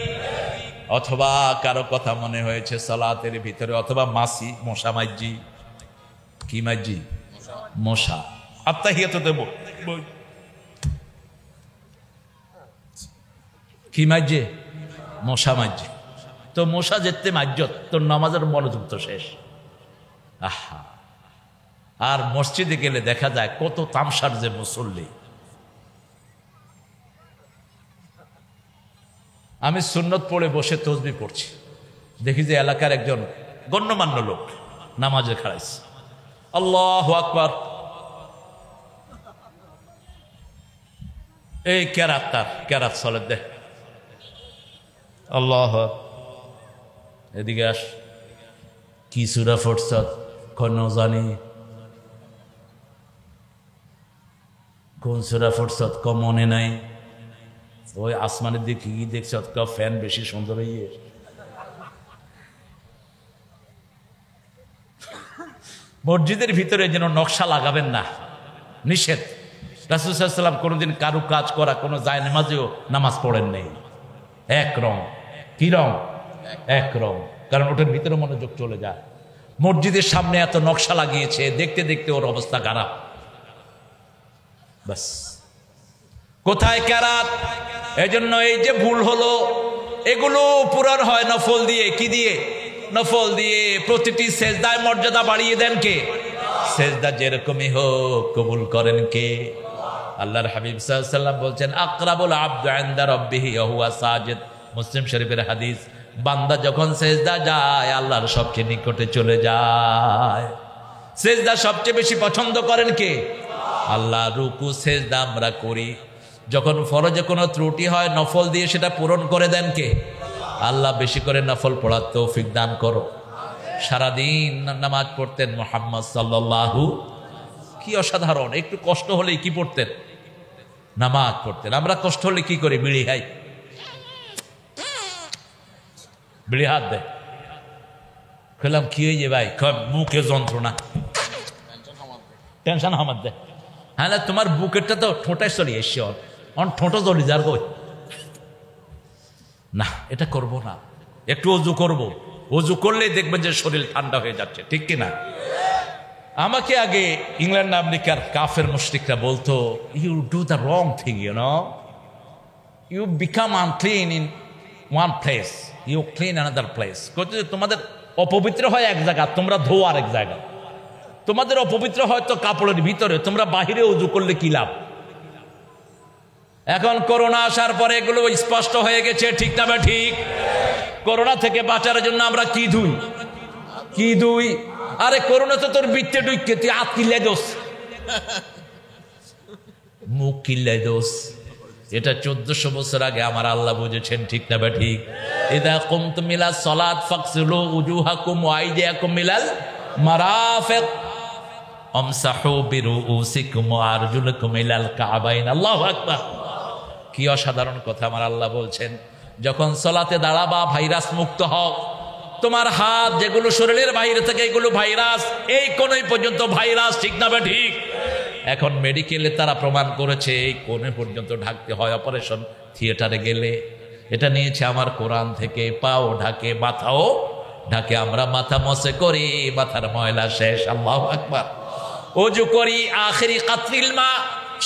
অথবা কারো কথা মনে হয়েছে সালাতের ভিতরে, অথবা মাসি মশা মাইজি। কি মাইজি? মশা। আত্তাহিয়াত দেব কি মাইজে? মশা মাইজে। তো মশা যেতে মাইজত তোর নামাজের মনোযোগ তো শেষ। আহা, আর মসজিদে গেলে দেখা যায় কত তামসার যে মুসল্লি। আমি সুন্নত পড়ে বসে তসবিহ পড়ছি, দেখি যে এলাকার একজন গণ্যমান্য লোক নামাজে খাড়াইছে, আল্লাহু আকবার, এই কেরাত, তার কেরাত চলে দেখ, আল্লাহ, এদিকে আস, কি সূরা পড়ছ? কোন জানি। কোন সূরা পড়ছ? মনে নাই। ওই আসমানের দিকে কি দেখছ? ফ্যান বেশি সুন্দর হইয়ে। মসজিদের ভিতরে যেন নকশা লাগাবেন না, নিষেধ। রাসূল সাল্লাল্লাহু আলাইহি ওয়াসাল্লাম কোনোদিন কারু কাজ করা কোনো যায় নামাজেও নামাজ পড়েন নেই। এক রং, কি রং? এক রং, কারণ ওটার ভিতরে মনোযোগ চলে যায়। মসজিদের সামনে এত নকশা লাগিয়েছে, দেখতে দেখতে ওর অবস্থা খারাপ। বাস, কোথায় কেরাত? এজন্য এই যে ভুল হলো, এগুলো পূরণ হয় নফল দিয়ে। কি দিয়ে? নফল দিয়ে। প্রতিটি সেজদায় মর্যাদা বাড়িয়ে দেন কে? সেজদা যেরকমই হোক কবুল করেন কে? আল্লাহর হাবিব সাল্লাল্লাহু আলাইহি ওয়াসাল্লাম বলছেন, আকরাবুল আবদু ইনদা রাব্বিহি ওয়া হুয়া সাজিদ। মুসলিম শরীফের হাদিস। বান্দা যখন সেজদা যায় আল্লাহর সবচেয়ে নিকটে চলে যায়। সেজদা সবচেয়ে বেশি পছন্দ করেন কে? আল্লাহ। রুকু সেজদা আমরা করি, যখন ফরজে কোনো ত্রুটি হয় নফল দিয়ে সেটা পূরণ করে দেন কে? আল্লাহ। বেশি করে নফল পড়ার তৌফিক দান করো। সারাদিন নামাজ পড়তেন মুহাম্মদ সাল্লাল্লাহু, কি অসাধারণ। একটু কষ্ট হলেই কি পড়তেন? নামাজ পড়তেন। আমরা কষ্ট হলে কি করি? বিড়ি খাই, বিড়ি হাত দেয়। খেলাম কি হয়েছে ভাই? মুখে যন্ত্রণা, টেনশন আমার দেয়। হ্যাঁ, তোমার বুকেরটা তো ঠোঁটায় চলে এসছে, ঠোঁটো চলে যার কই না, এটা করব না। একটু অজু করব, অজু করলেই দেখবেন যে শরীর ঠান্ডা হয়ে যাচ্ছে, ঠিক কিনা? আমাকে আগে ইংল্যান্ড আমেরিকার কাফের মুশরিকরা বলতো, you do the wrong thing, you know, you become unclean in one place, you clean another place. তোমাদের অপবিত্র হয় এক জায়গা, তোমরা ধো আরেক জায়গা। তোমাদের অপবিত্র হয়তো কাপড়ের ভিতরে, তোমরা বাহিরে উজু করলে কি লাভ? এখন করোনা আসার পরে এগুলো স্পষ্ট হয়ে গেছে, ঠিক না? ঠিক। করোনা থেকে বাঁচার জন্য আমরা কি ধুই? কি ধুই? আরে করোনা তো তোর বৃত্তে ঢুকে, তুই হাত কিল্লাই দোস, মুখ কিল্লাই দোস। এটা 1400 বছর আগে আমার আল্লাহ বুঝেছেন, ঠিক না? ঠিক। ইদা কুমতুম ইলা সালাত ফাগসিলু উজুহাকুম ওয়া আইদিয়াকুম ইলাল মারাফিক আমসাহু বিরুউসিকুম ওয়া আরজুলাকুম ইলাল কাবাইন। আল্লাহু আকবার। কি অসাধারণ কথা আমার আল্লাহ বলছেন। যখন সালাতে দাঁড়াবা ভাইরাস মুক্ত হও। তোমার হাত যেগুলো শরীরের বাইরে থেকে, এগুলো ভাইরাস, এই কোণই পর্যন্ত ভাইরাস, ঠিক না? ঠিক। এখন মেডিকেলে তারা প্রমাণ করেছে এই কোণে পর্যন্ত ঢাকতে হয় অপারেশন থিয়েটারে গেলে। এটা নিয়েছে আমার কোরআন থেকে। পাও ঢাকে, মাথাও ঢাকে। আমরা মাথা মসে করি, মাথার ময়লা শেষ। আল্লাহু আকবার। ওযু করি, আখিরি কাতরিল মা,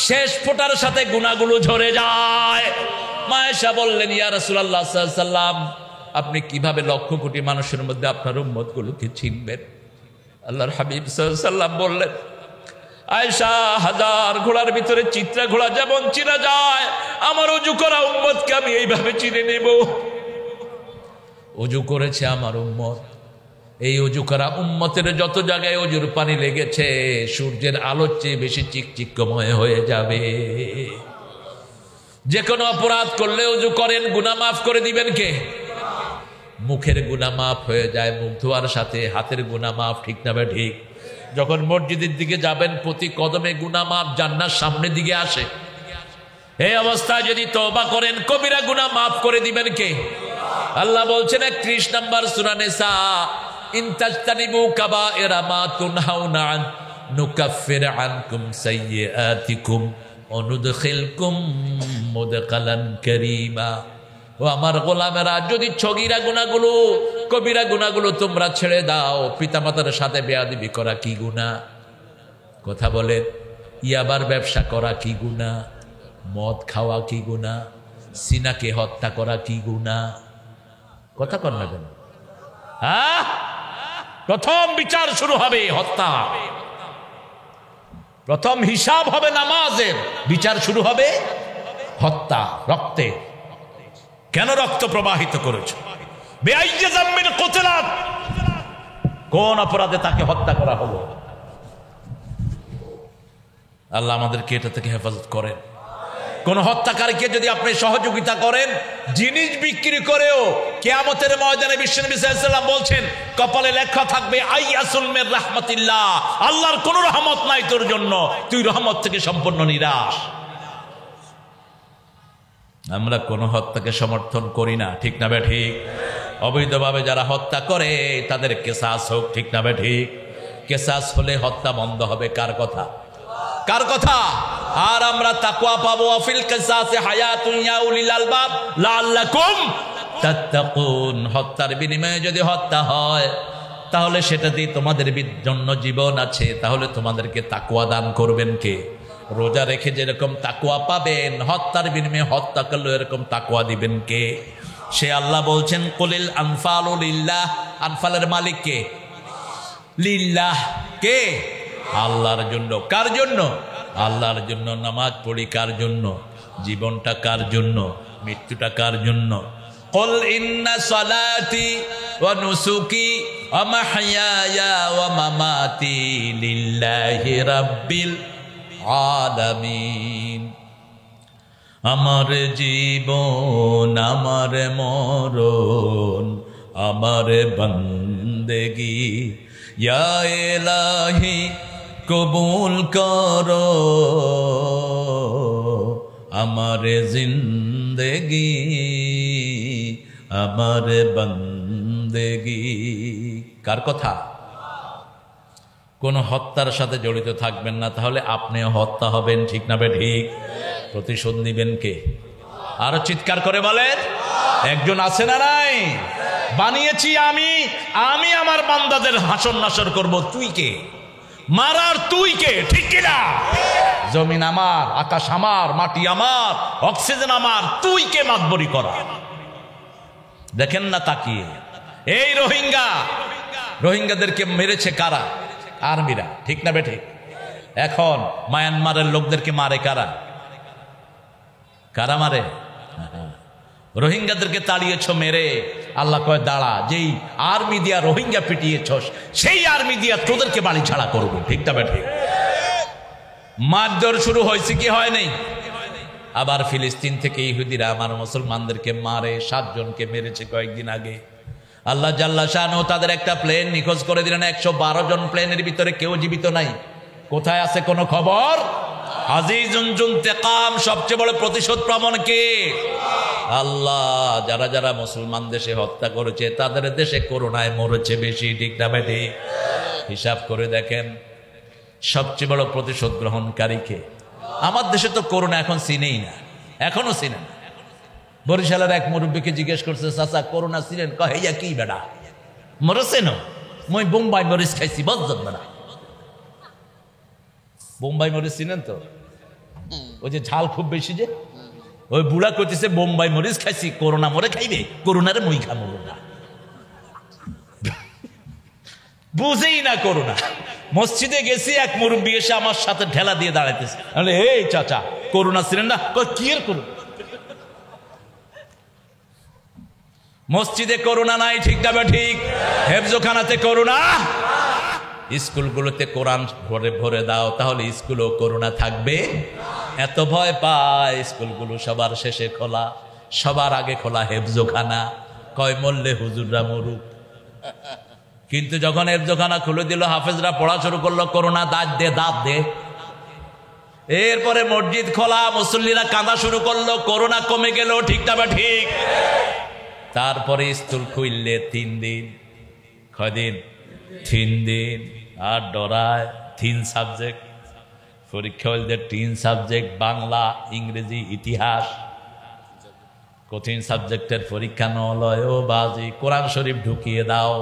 শেষ ফোঁটার সাথে গুনাহগুলো ঝরে যায়। মা আয়েশা বললেন, ইয়া রাসূলুল্লাহ সাল্লাল্লাহু আলাইহি ওয়াসাল্লাম, আপনি কিভাবে লক্ষ কোটি মানুষের মধ্যে আপনার উম্মতগুলোকে চিনবেন? আল্লাহর হাবিব সাল্লাল্লাহু আলাইহি ওয়াসাল্লাম বললেন, আয়েশা, হাজার ঘোড়ার ভিতরে চিত্রা ঘোড়া যেমন চিনা যায়, আমার ওযু করা উম্মতকে আমি এইভাবে চিনে নেব। ওযু করেছে আমার উম্মত, এই ওযু করা উম্মতের যত জায়গায় ওযুর পানি লেগেছে সূর্যের আলোর চেয়ে বেশি চিকচিকময় হয়ে যাবে। যে কোনো অপরাধ করলে ওযু করেন, গুনাহ মাফ করে দিবেন কে? মুখের গুনাহ মাফ হয়ে যায় মুখ ধোয়ার সাথে, হাতের গুনাহ মাফ, ঠিক না? ঠিক। যখন মসজিদের দিকে যাবেন প্রতি কদমে গুনাহ মাফ, জান্নাত সামনের দিকে আসে। এই অবস্থায় যদি তওবা করেন কবিরা গুনাহ মাফ করে দিবেন কে? আল্লাহ বলছেন 31 নম্বর সূরা নিসা, ইন তাজতানিবু কাবাইরা মা তুনহাউনা আন নুকাফির আনকুম সাইয়্যাতিকুম ওয়া নুদখিলকুম মুদখালান কারীমা। ও আমার গোলামেরা, যদি ছগিরা গুনাহগুলো, কবিরা গুনাহগুলো তোমরা ছেড়ে দাও। পিতামাতার সাথে বেয়াদবি করা কি গুনাহ? কথা বলেন। ইয়াবার ব্যবসা করা কি গুনাহ? মদ খাওয়া কি গুনাহ? সিনাকে হত্যা করা কি গুনাহ? কথা কর না কেন? প্রথম বিচার শুরু হবে হত্যা, প্রথম হিসাব হবে নামাজের, বিচার শুরু হবে হত্যা, রক্তে। কেন রক্ত প্রবাহিত করেছো? বেআইয়ি যামবিন কুতিলাত, কোন অপরাধে তাকে হত্যা করা হলো? আল্লাহ আমাদেরকে এটা থেকে হেফাজত করেন। কোন হত্যাকারীকে যদি আপনি সহযোগিতা করেন, জিনিস বিক্রি করেও, কিয়ামতের ময়দানে বিশ্বনবী সাল্লাল্লাহু আলাইহি ওয়াসাল্লাম বলছেন কপালে লেখা থাকবে আইয়াসুল মির রাহমাতিল্লাহ, আল্লাহর কোন রহমত নাই তোর জন্য, তুই রহমত থেকে সম্পূর্ণ নিরাশ। আমরা কোন হত্যাকে সমর্থন করি না, ঠিক না ঠিক? অবৈধভাবে যারা হত্যা করে তাদের কেসাস হোক, ঠিক না ঠিক? কেসাস হলে হত্যা বন্ধ হবে। কার কথা? কার কথা? আর আমরা তাকওয়া পাবো, আফিল কিসাসে হায়াতুন ইয়া উলিল আলবাব লাআল্লাকুম তাত্তাকুন। হত্যার বিনিময়ে যদি হত্যা হয় তাহলে সেটা দিয়ে তোমাদের জন্য জীবন আছে, তাহলে তোমাদেরকে তাকওয়া দান করবেন কে? রোজা রেখে যেরকম তাকওয়া পাবেন, হত্যার বিনিময়ে হত্যা করলে এরকম তাকওয়া দিবেন কে? সে আল্লাহ বলছেন কুলিল আনফালু লিল্লাহ, আনফালের মালিক কে? লিল্লাহ। কে? আল্লাহর জন্য। কার জন্য? আল্লাহর জন্য। নামাজ পড়ি কার জন্য? জীবনটা কার জন্য? মৃত্যুটা কার জন্য? কুল ইন্না সালাতি ওয়া নুসুকি ওয়া মাহইয়ায়া ওয়া মামাতি লিল্লাহি রাব্বিল আলামিন। আমার জীবন, আমার মরণ, আমার বন্দেগি ইয়া ইলাহি কবুল করো, আমার জিন্দেগি, আমার বন্দেগি। কার কথা? কোন হত্যার সাথে জড়িত থাকবেন না, তাহলে আপনিও হত্যা হবেন, ঠিক না ঠিক? প্রতিশোধ নিবেন কে? আরো চিৎকার করে বলেন। একজন আছে না নাই? বানিয়েছি আমি, আমি আমার বান্দাদের হাসর নাসর করব। তুই কে? মারার তুই কে? ঠিক কিনা? জমিন আমার, আকাশ আমার, মাটি আমার, অক্সিজেন আমার, তুই কে মাতবরি করা? দেখেন না তাকিয়ে। এই রোহিঙ্গাদেরকে মেরেছে কারা? আর্মিরা, ঠিক না বেঠিক? এখন মায়ানমারের লোকদেরকে মারে কারা? কারা মারে? রোহিঙ্গাদেরকে তাড়িয়েছ মেরে। আল্লাহ কয় দাঁড়া, যেই আর্মি দিয়া রোহিঙ্গা পিটিয়েছ সেই আর্মি দিয়া তোদেরকে বাড়ি ছাড়া করবো, ঠিক না বেঠিক? মারধর শুরু হয়েছে কি হয় নাই? আবার ফিলিস্তিন থেকে ইহুদিরা আমার মুসলমানদেরকে মারে, 7 জনকে মেরেছে কয়েকদিন আগে। আল্লাহ জাল্লা শানহু তাদের একটা প্লেন নিখোঁজ করে দিলেন। 112 জন প্লেনের ভিতরে কেউ জীবিত নাই। কোথায় আছে কোনো খবর? আজিজুন যুনতাকাম, সবচেয়ে বড় প্রতিশোধ প্রবণ কে? আল্লাহ। যারা যারা মুসলমান দেশে হত্যা করেছে তাদের দেশে করোনায় মরেছে বেশি, ঠিক না ঠিক? হিসাব করে দেখেন সবচেয়ে বড় প্রতিশোধ গ্রহণকারী কে? আমার দেশে তো করোনা এখন চিনেই না, এখনো চিনে না। বরিশালের এক মুরব্বীকে জিজ্ঞেস করছে, চাচা করোনা ছিলেন? কহিয়া কি বেড়া মরেছে না? মই বোম্বাই মরিচ খাইছি, বজ্জত বেড়া। বোম্বাই মরিচ চিনেন তো? ওই যে ঝাল খুব বেশি যে, ওই বুড়া করতেছে বোম্বাই মরিচ খাইছি, করোনা মরে খাইবে, করোনারে মই খাবো না। বুঝেই না করোনা। মসজিদে গেছি, এক মুরব্বী এসে আমার সাথে ঢেলা দিয়ে দাঁড়াইতেছে। এই চাচা করোনা ছিলেন না? কি এর করোনা? মসজিদে করোনা নাই, ঠিক না ঠিক? হেফজোখানাতে করোনা, স্কুলগুলোতে কোরআন ভরে ভরে দাও, তাহলে স্কুলেও করোনা থাকবে। এত ভয় পায় স্কুলগুলো সবার শেষে খোলা, সবার আগে খোলা হেফজোখানা। কয় মরলে হুজুররা মরুক। কিন্তু যখন হেফজোখানা খুলে দিল, হাফেজরা পড়া শুরু করলো, করোনা দাঁত দে, দাঁত দে। এরপরে মসজিদ খোলা, মুসল্লিরা কাঁদা শুরু করলো, করোনা কমে গেল, ঠিক না ঠিক? তারপরে স্কুল খুললে 3 দিন। কয়দিন? 3 দিন। আর ডরায় 3 সাবজেক্ট পরীক্ষা হইলে, 3 সাবজেক্ট, বাংলা, ইংরেজি, ইতিহাস। কঠিন সাবজেক্টের পরীক্ষা নলয় ও বাজি, কোরআন শরীফ ঢুকিয়ে দাও।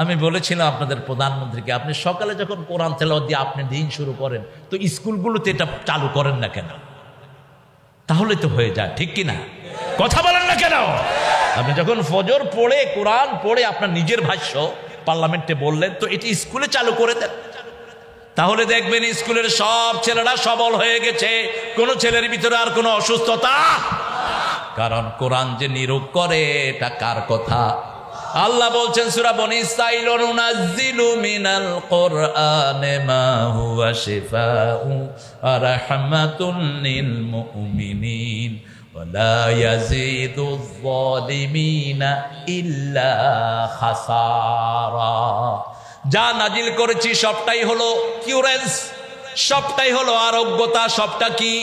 আমি বলেছিলাম আপনাদের প্রধানমন্ত্রীকে, আপনি সকালে যখন কোরআন তেলাওয়াত দিয়ে আপনি দিন শুরু করেন, তো স্কুলগুলোতে এটা চালু করেন না কেন? তাহলে তো হয়ে যায়, ঠিক কিনা? কথা বলেন না কেন? আপনি যখন ফজর পড়ে, কোরআন পড়ে, আপনার নিজের ভাষ্য পার্লামেন্টে বললেন, তো এটি স্কুলে চালু করে দেন, তাহলে দেখবেন স্কুলের সব ছেলেরা সবল হয়ে গেছে, কোন ছেলের ভিতরে আর কোনো অসুস্থতা। কারণ কোরআন যে নিরূপ করে এটা কার কথা? আল্লাহ বলছেন সূরা বনী ইসরাঈল, নুনাজ্জিলু মিনাল কুরআনি মা হুয়া শিফাউ ওয়া রাহমাতুন লিল মুমিনিন ওয়া লা ইয়াজিদুয যালিমিনা ইল্লা খাসারা। যা নাজিল করেছি সবটাই হলো কিউরেন্স, সবটাই হলো আরোগ্যতা। সবটা কি?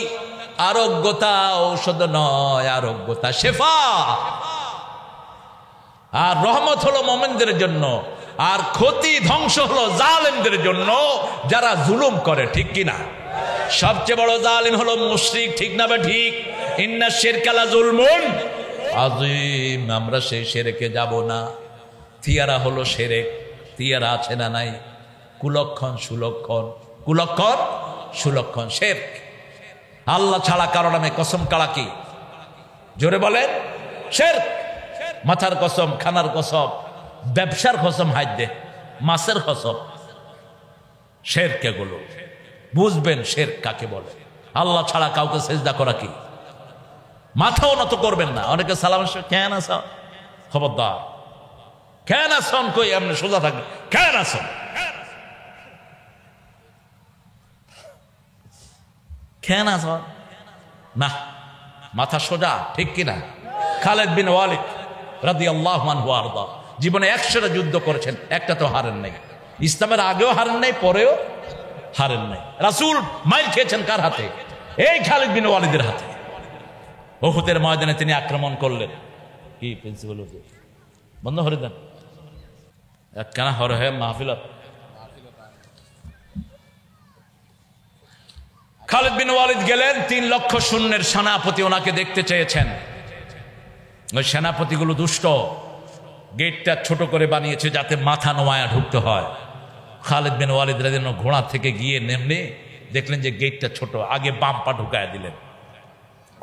আরোগ্যতা, ঔষধ নয়, আরোগ্যতা শেফা। আর রহমত হলো মুমিনদের জন্য, আর ক্ষতি ধ্বংস হলো জালেমদের জন্য, যারা জুলুম করে। ঠিক কিনা? সবচেয়ে বড় জালিম হলো মুশরিক। ঠিক না? ঠিক। ইন্না শিরকা লা যুলমুন আযীম। আমরা সেই শিরকে যাব না। তিয়ারা হলো শিরক। তিয়ারা আছে না নাই? কুলক্ষণ সুলক্ষণ, কুলক্ষণ সুলক্ষণ শিরক। আল্লাহ ছাড়া কারো নামে কসম কাড়া কি? জোরে বলেন, শিরক। মাথার কসম, খানার কসম, ব্যবসার কসম, হাইদে মাছের কসম, শিরক। এগুলো বুঝবেন শিরক কাকে বলে। আল্লাহ ছাড়া কাউকে সেজদা করা কি? মাথাও নত করবেন না। অনেকে সালাম কেন আস, খবরদার, কেন আসন কই, এমনি সোজা থাকবে, কেন আসন, কেন আস না, মাথা সোজা। ঠিক কিনা? খালিদ বিন ওয়ালিদ রাদিয়াল্লাহু আনহু আরদা জীবনে 100টা যুদ্ধ করেছেন, একটা তো হারেন নাই। ইসলামের আগেও হারেন নাই, পরেও হারেন নাই। রাসূল মাইল খেয়েছেন কার হাতে? এই খালিদ বিন ওয়ালিদের হাতে। উহুদের ময়দানে তিনি আক্রমণ করলেন। কি প্রিন্সিপাল বন্ধ করে দেন, একখানা হরে হয় মাহফিলত। খালিদ বিন ওয়ালিদ গেলেন, 3 লক্ষ সৈন্যের সেনাপতি ওনাকে দেখতে চেয়েছেন। ওই সেনাপতিগুলো দুষ্ট, গেটটা ছোট করে বানিয়েছে যাতে মাথা নোয়ায়া ঢুকতে হয়। খালিদ বিন ওয়ালিদ রাদিয়াল্লাহু আনহু ঘোড়া থেকে গিয়ে নেমে দেখলেন যে গেটটা ছোট, আগে বাম পা ঢুকায় দিলেন।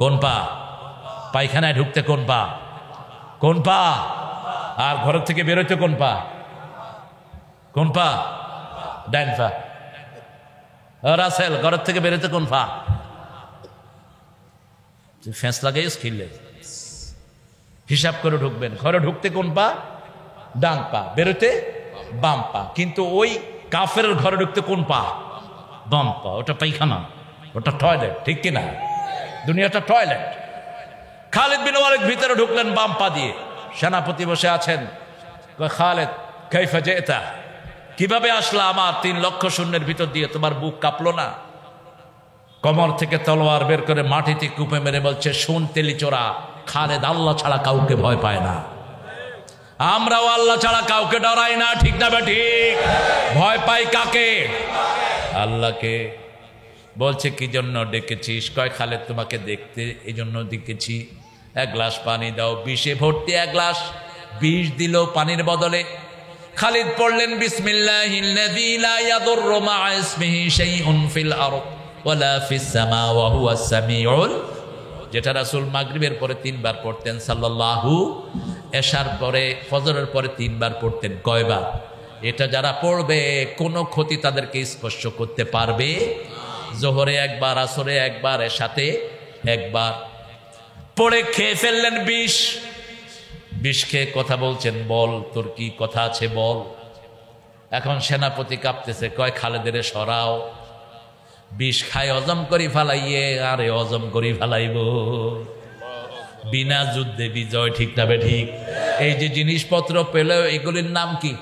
কোন পা? পায়খানায় ঢুকতে কোন পা? কোন পা? আর ঘরের থেকে বেরোতে কোন পা? কোন পা? ডাইন পা। রাসেল, ঘরের থেকে বেরোতে কোন পা? ফেঁস লাগাইস খিললে হিসাব করে ঢুকবেন। ঘরে ঢুকতে কোন পা? ডান পা, বেরোতে বাম পা। কিন্তু ওই কাফেরের ঘরে ঢুকতে কোন পা? বাম পা। ওটা পায়খানা, ওটা টয়লেট। ঠিক কিনা? দুনিয়াটা টয়লেট। খালিদ বিন ওয়ালিদ ভিতরে ঢুকলেন বাম পা দিয়ে। সেনাপতি বসে আছেন। খালিদ, কাইফা জিতা, কিভাবে আসলা আমার 3 লক্ষ সৈন্যের ভিতর দিয়ে? তোমার বুক কাঁপলো না? কমর থেকে তলোয়ার বের করে মাটিতে কুপে মেরে বলছে, শুন তেলি চোরা, খালিদ আল্লাহ ছাড়া কাউকে ভয় পায় না। আমরাও আল্লাহ ছাড়া কাউকে ডরাই না। ঠিক না ঠিক? ভয় পাই কাকে? আল্লাহকে। বলছে কি জন্য ডেকেছিস? কয় খালিদ তোমাকে দেখতে এই জন্য ডেকেছি। 1 গ্লাস পানি দাও। 20-এ ভর্তি 1 গ্লাস, 20 দিল পানির বদলে। খালিদ পড়লেন বিসমিল্লাহিল্লাযী লা ইয়াদুররু মা'a ইসমিহি শাইউন ফিল আরদ ওয়ালা ফিস সামা ওয়া হুয়াস সামিউল, যেটা রাসূল মাগরিবের পরে 3 বার পড়তেন সাল্লাল্লাহু, এশার পরে, ফজরের পরে 3 বার পড়তেন। কয়বার? এটা যারা পড়বে কোনো ক্ষতি তাদেরকে স্পর্শ করতে পারবে। জোহরে 1 বার, আসরে 1 বার, এশাতে 1 বার। পড়ে খেয়ে ফেললেন 20 খেয়ে কথা বলছেন, বল তোর কি কথা আছে বল। এখন সেনাপতি কাঁপতেছে, কয় খালেদের সরাও। 20 খায় হজম করি ফেলাইয়ে, আরে হজম করি ফেলাইব। বিনা যুদ্ধে বিজয়। ঠিক না ঠিক? এই যে জিনিসপত্র পেল, এগুলির নাম কি?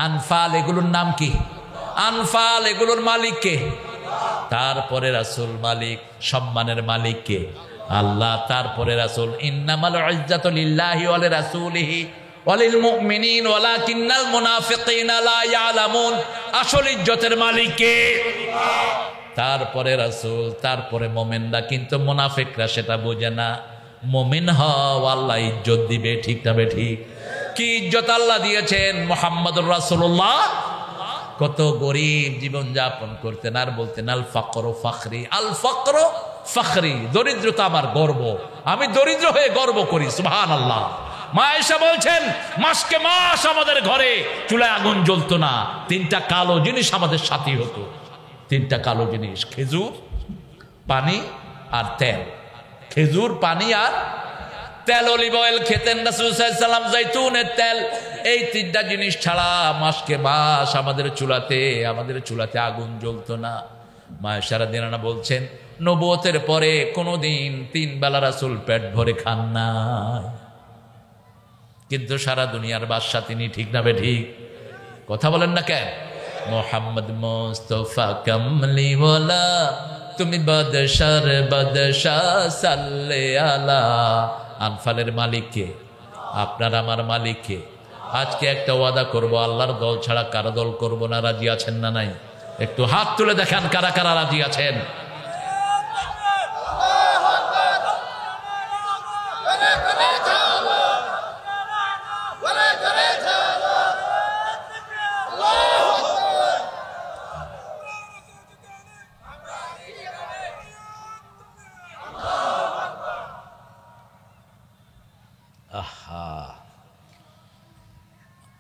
আনফাল। এগুলোর নাম কি? আনফাল। এগুলোর মালিক কে? তারপরে রাসূল মালিক, সম্মানের মালিক কে? আল্লাহ। তারপরে রাসূল, ইন্নামাল ইজ্জাতু লিল্লাহি ওয়া লিরাসূলিহি ওয়া লিল মুমিনিন ওয়ালাকিন্নাল মুনাফিকিনা লা ইয়ালামুন। আসল ইজ্জতের মালিক কে? তারপরে রাসূল, তারপরে মুমিনরা। কিন্তু মুনাফিকরা সেটা বোঝে না। মুমিন হও, আল্লাহ ইজ্জত দিবে। ঠিক না ঠিক? কি ইজ্জত আল্লাহ দিয়েছেন? মুহাম্মদুর রাসূলুল্লাহ কত গরিব জীবন যাপন করতেন, আর বলতেন আল ফাকরু ফাখরি, আল ফাকরু ফাখরি, দরিদ্রতা আমার গর্ব, আমি দরিদ্র হয়ে গর্ব করি। সুবহানাল্লাহ। মা আয়েশা বলছেন মাসকে মাস আমাদের ঘরে চুলায় আগুন জ্বলতো না, তিনটা কালো জিনিস আমাদের সাথী হতো। তিনটা কালো জিনিস, খেজুর, পানি আর তেল। খেজুর, পানি আর তেল। অলিভ অয়েল খেতেন রাসূল সাল্লাল্লাহু আলাইহি ওয়াসাল্লাম, জৈতুনের তেল। এই তিনটা জিনিস ছাড়া মাসকে মাস আমাদের চুলাতে আগুন জ্বলতো না। মা আয়েশা রাদিয়াল্লাহু আনহা বলছেন নবুয়তের পরে কোনোদিন 3 বেলা রাসূল পেট ভরে খান না, কিন্তু সারা দুনিয়ার বাদশা তিনি, ঠিক না বেঠিক? কথা বলেন না কেন? মোহাম্মদ মুস্তাফা কামলিওয়ালা, তুমি বাদশার বাদশা, সাল্লে আলা। আনফালের মালিককে, আপনার আমার মালিককে। আজকে একটা ওয়াদা করব, আল্লাহর দল ছাড়া কারো দল করব না। রাজি আছেন না নাই? একটু হাত তুলে দেখান কারা কারা রাজি আছেন।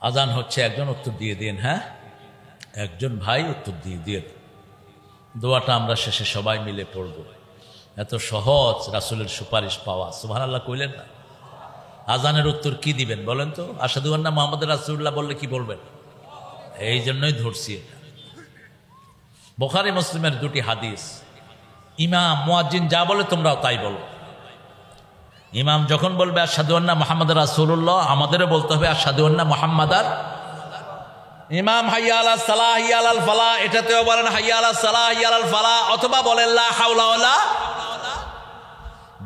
আজান হচ্ছে, একজন উত্তর দিয়ে দিন। হ্যাঁ, একজন ভাই উত্তর দিয়ে দিন। দোয়াটা আমরা শেষে সবাই মিলে পড়ব। এত সহজ রাসূলের সুপারিশ পাওয়া। সুবহানাল্লাহ কইলেন না? আজানের উত্তর কি দিবেন বলেন তো? আশহাদু আন্না মুহাম্মাদুর রাসূলুল্লাহ বললে কি বলবেন? এই জন্যই ধরছি এটা। বুখারী মুসলিমের দুটি হাদিস। ইমাম মুয়াজ্জিন যা বলে তোমরাও তাই বলো। ইমাম যখন বলবে আশহাদু আন্না মুহাম্মাদুর রাসূলুল্লাহ, আমাদেরও বলতে হবে আশহাদু আন্না মুহাম্মাদার। ইমাম হাইয়া আলাস সালাহ হাইয়া আলাল ফালাহ, এটাতেও বলেন হাইয়া আলাস সালাহ হাইয়া আলাল ফালাহ, অথবা বলেন লা হাওলা ওয়ালা।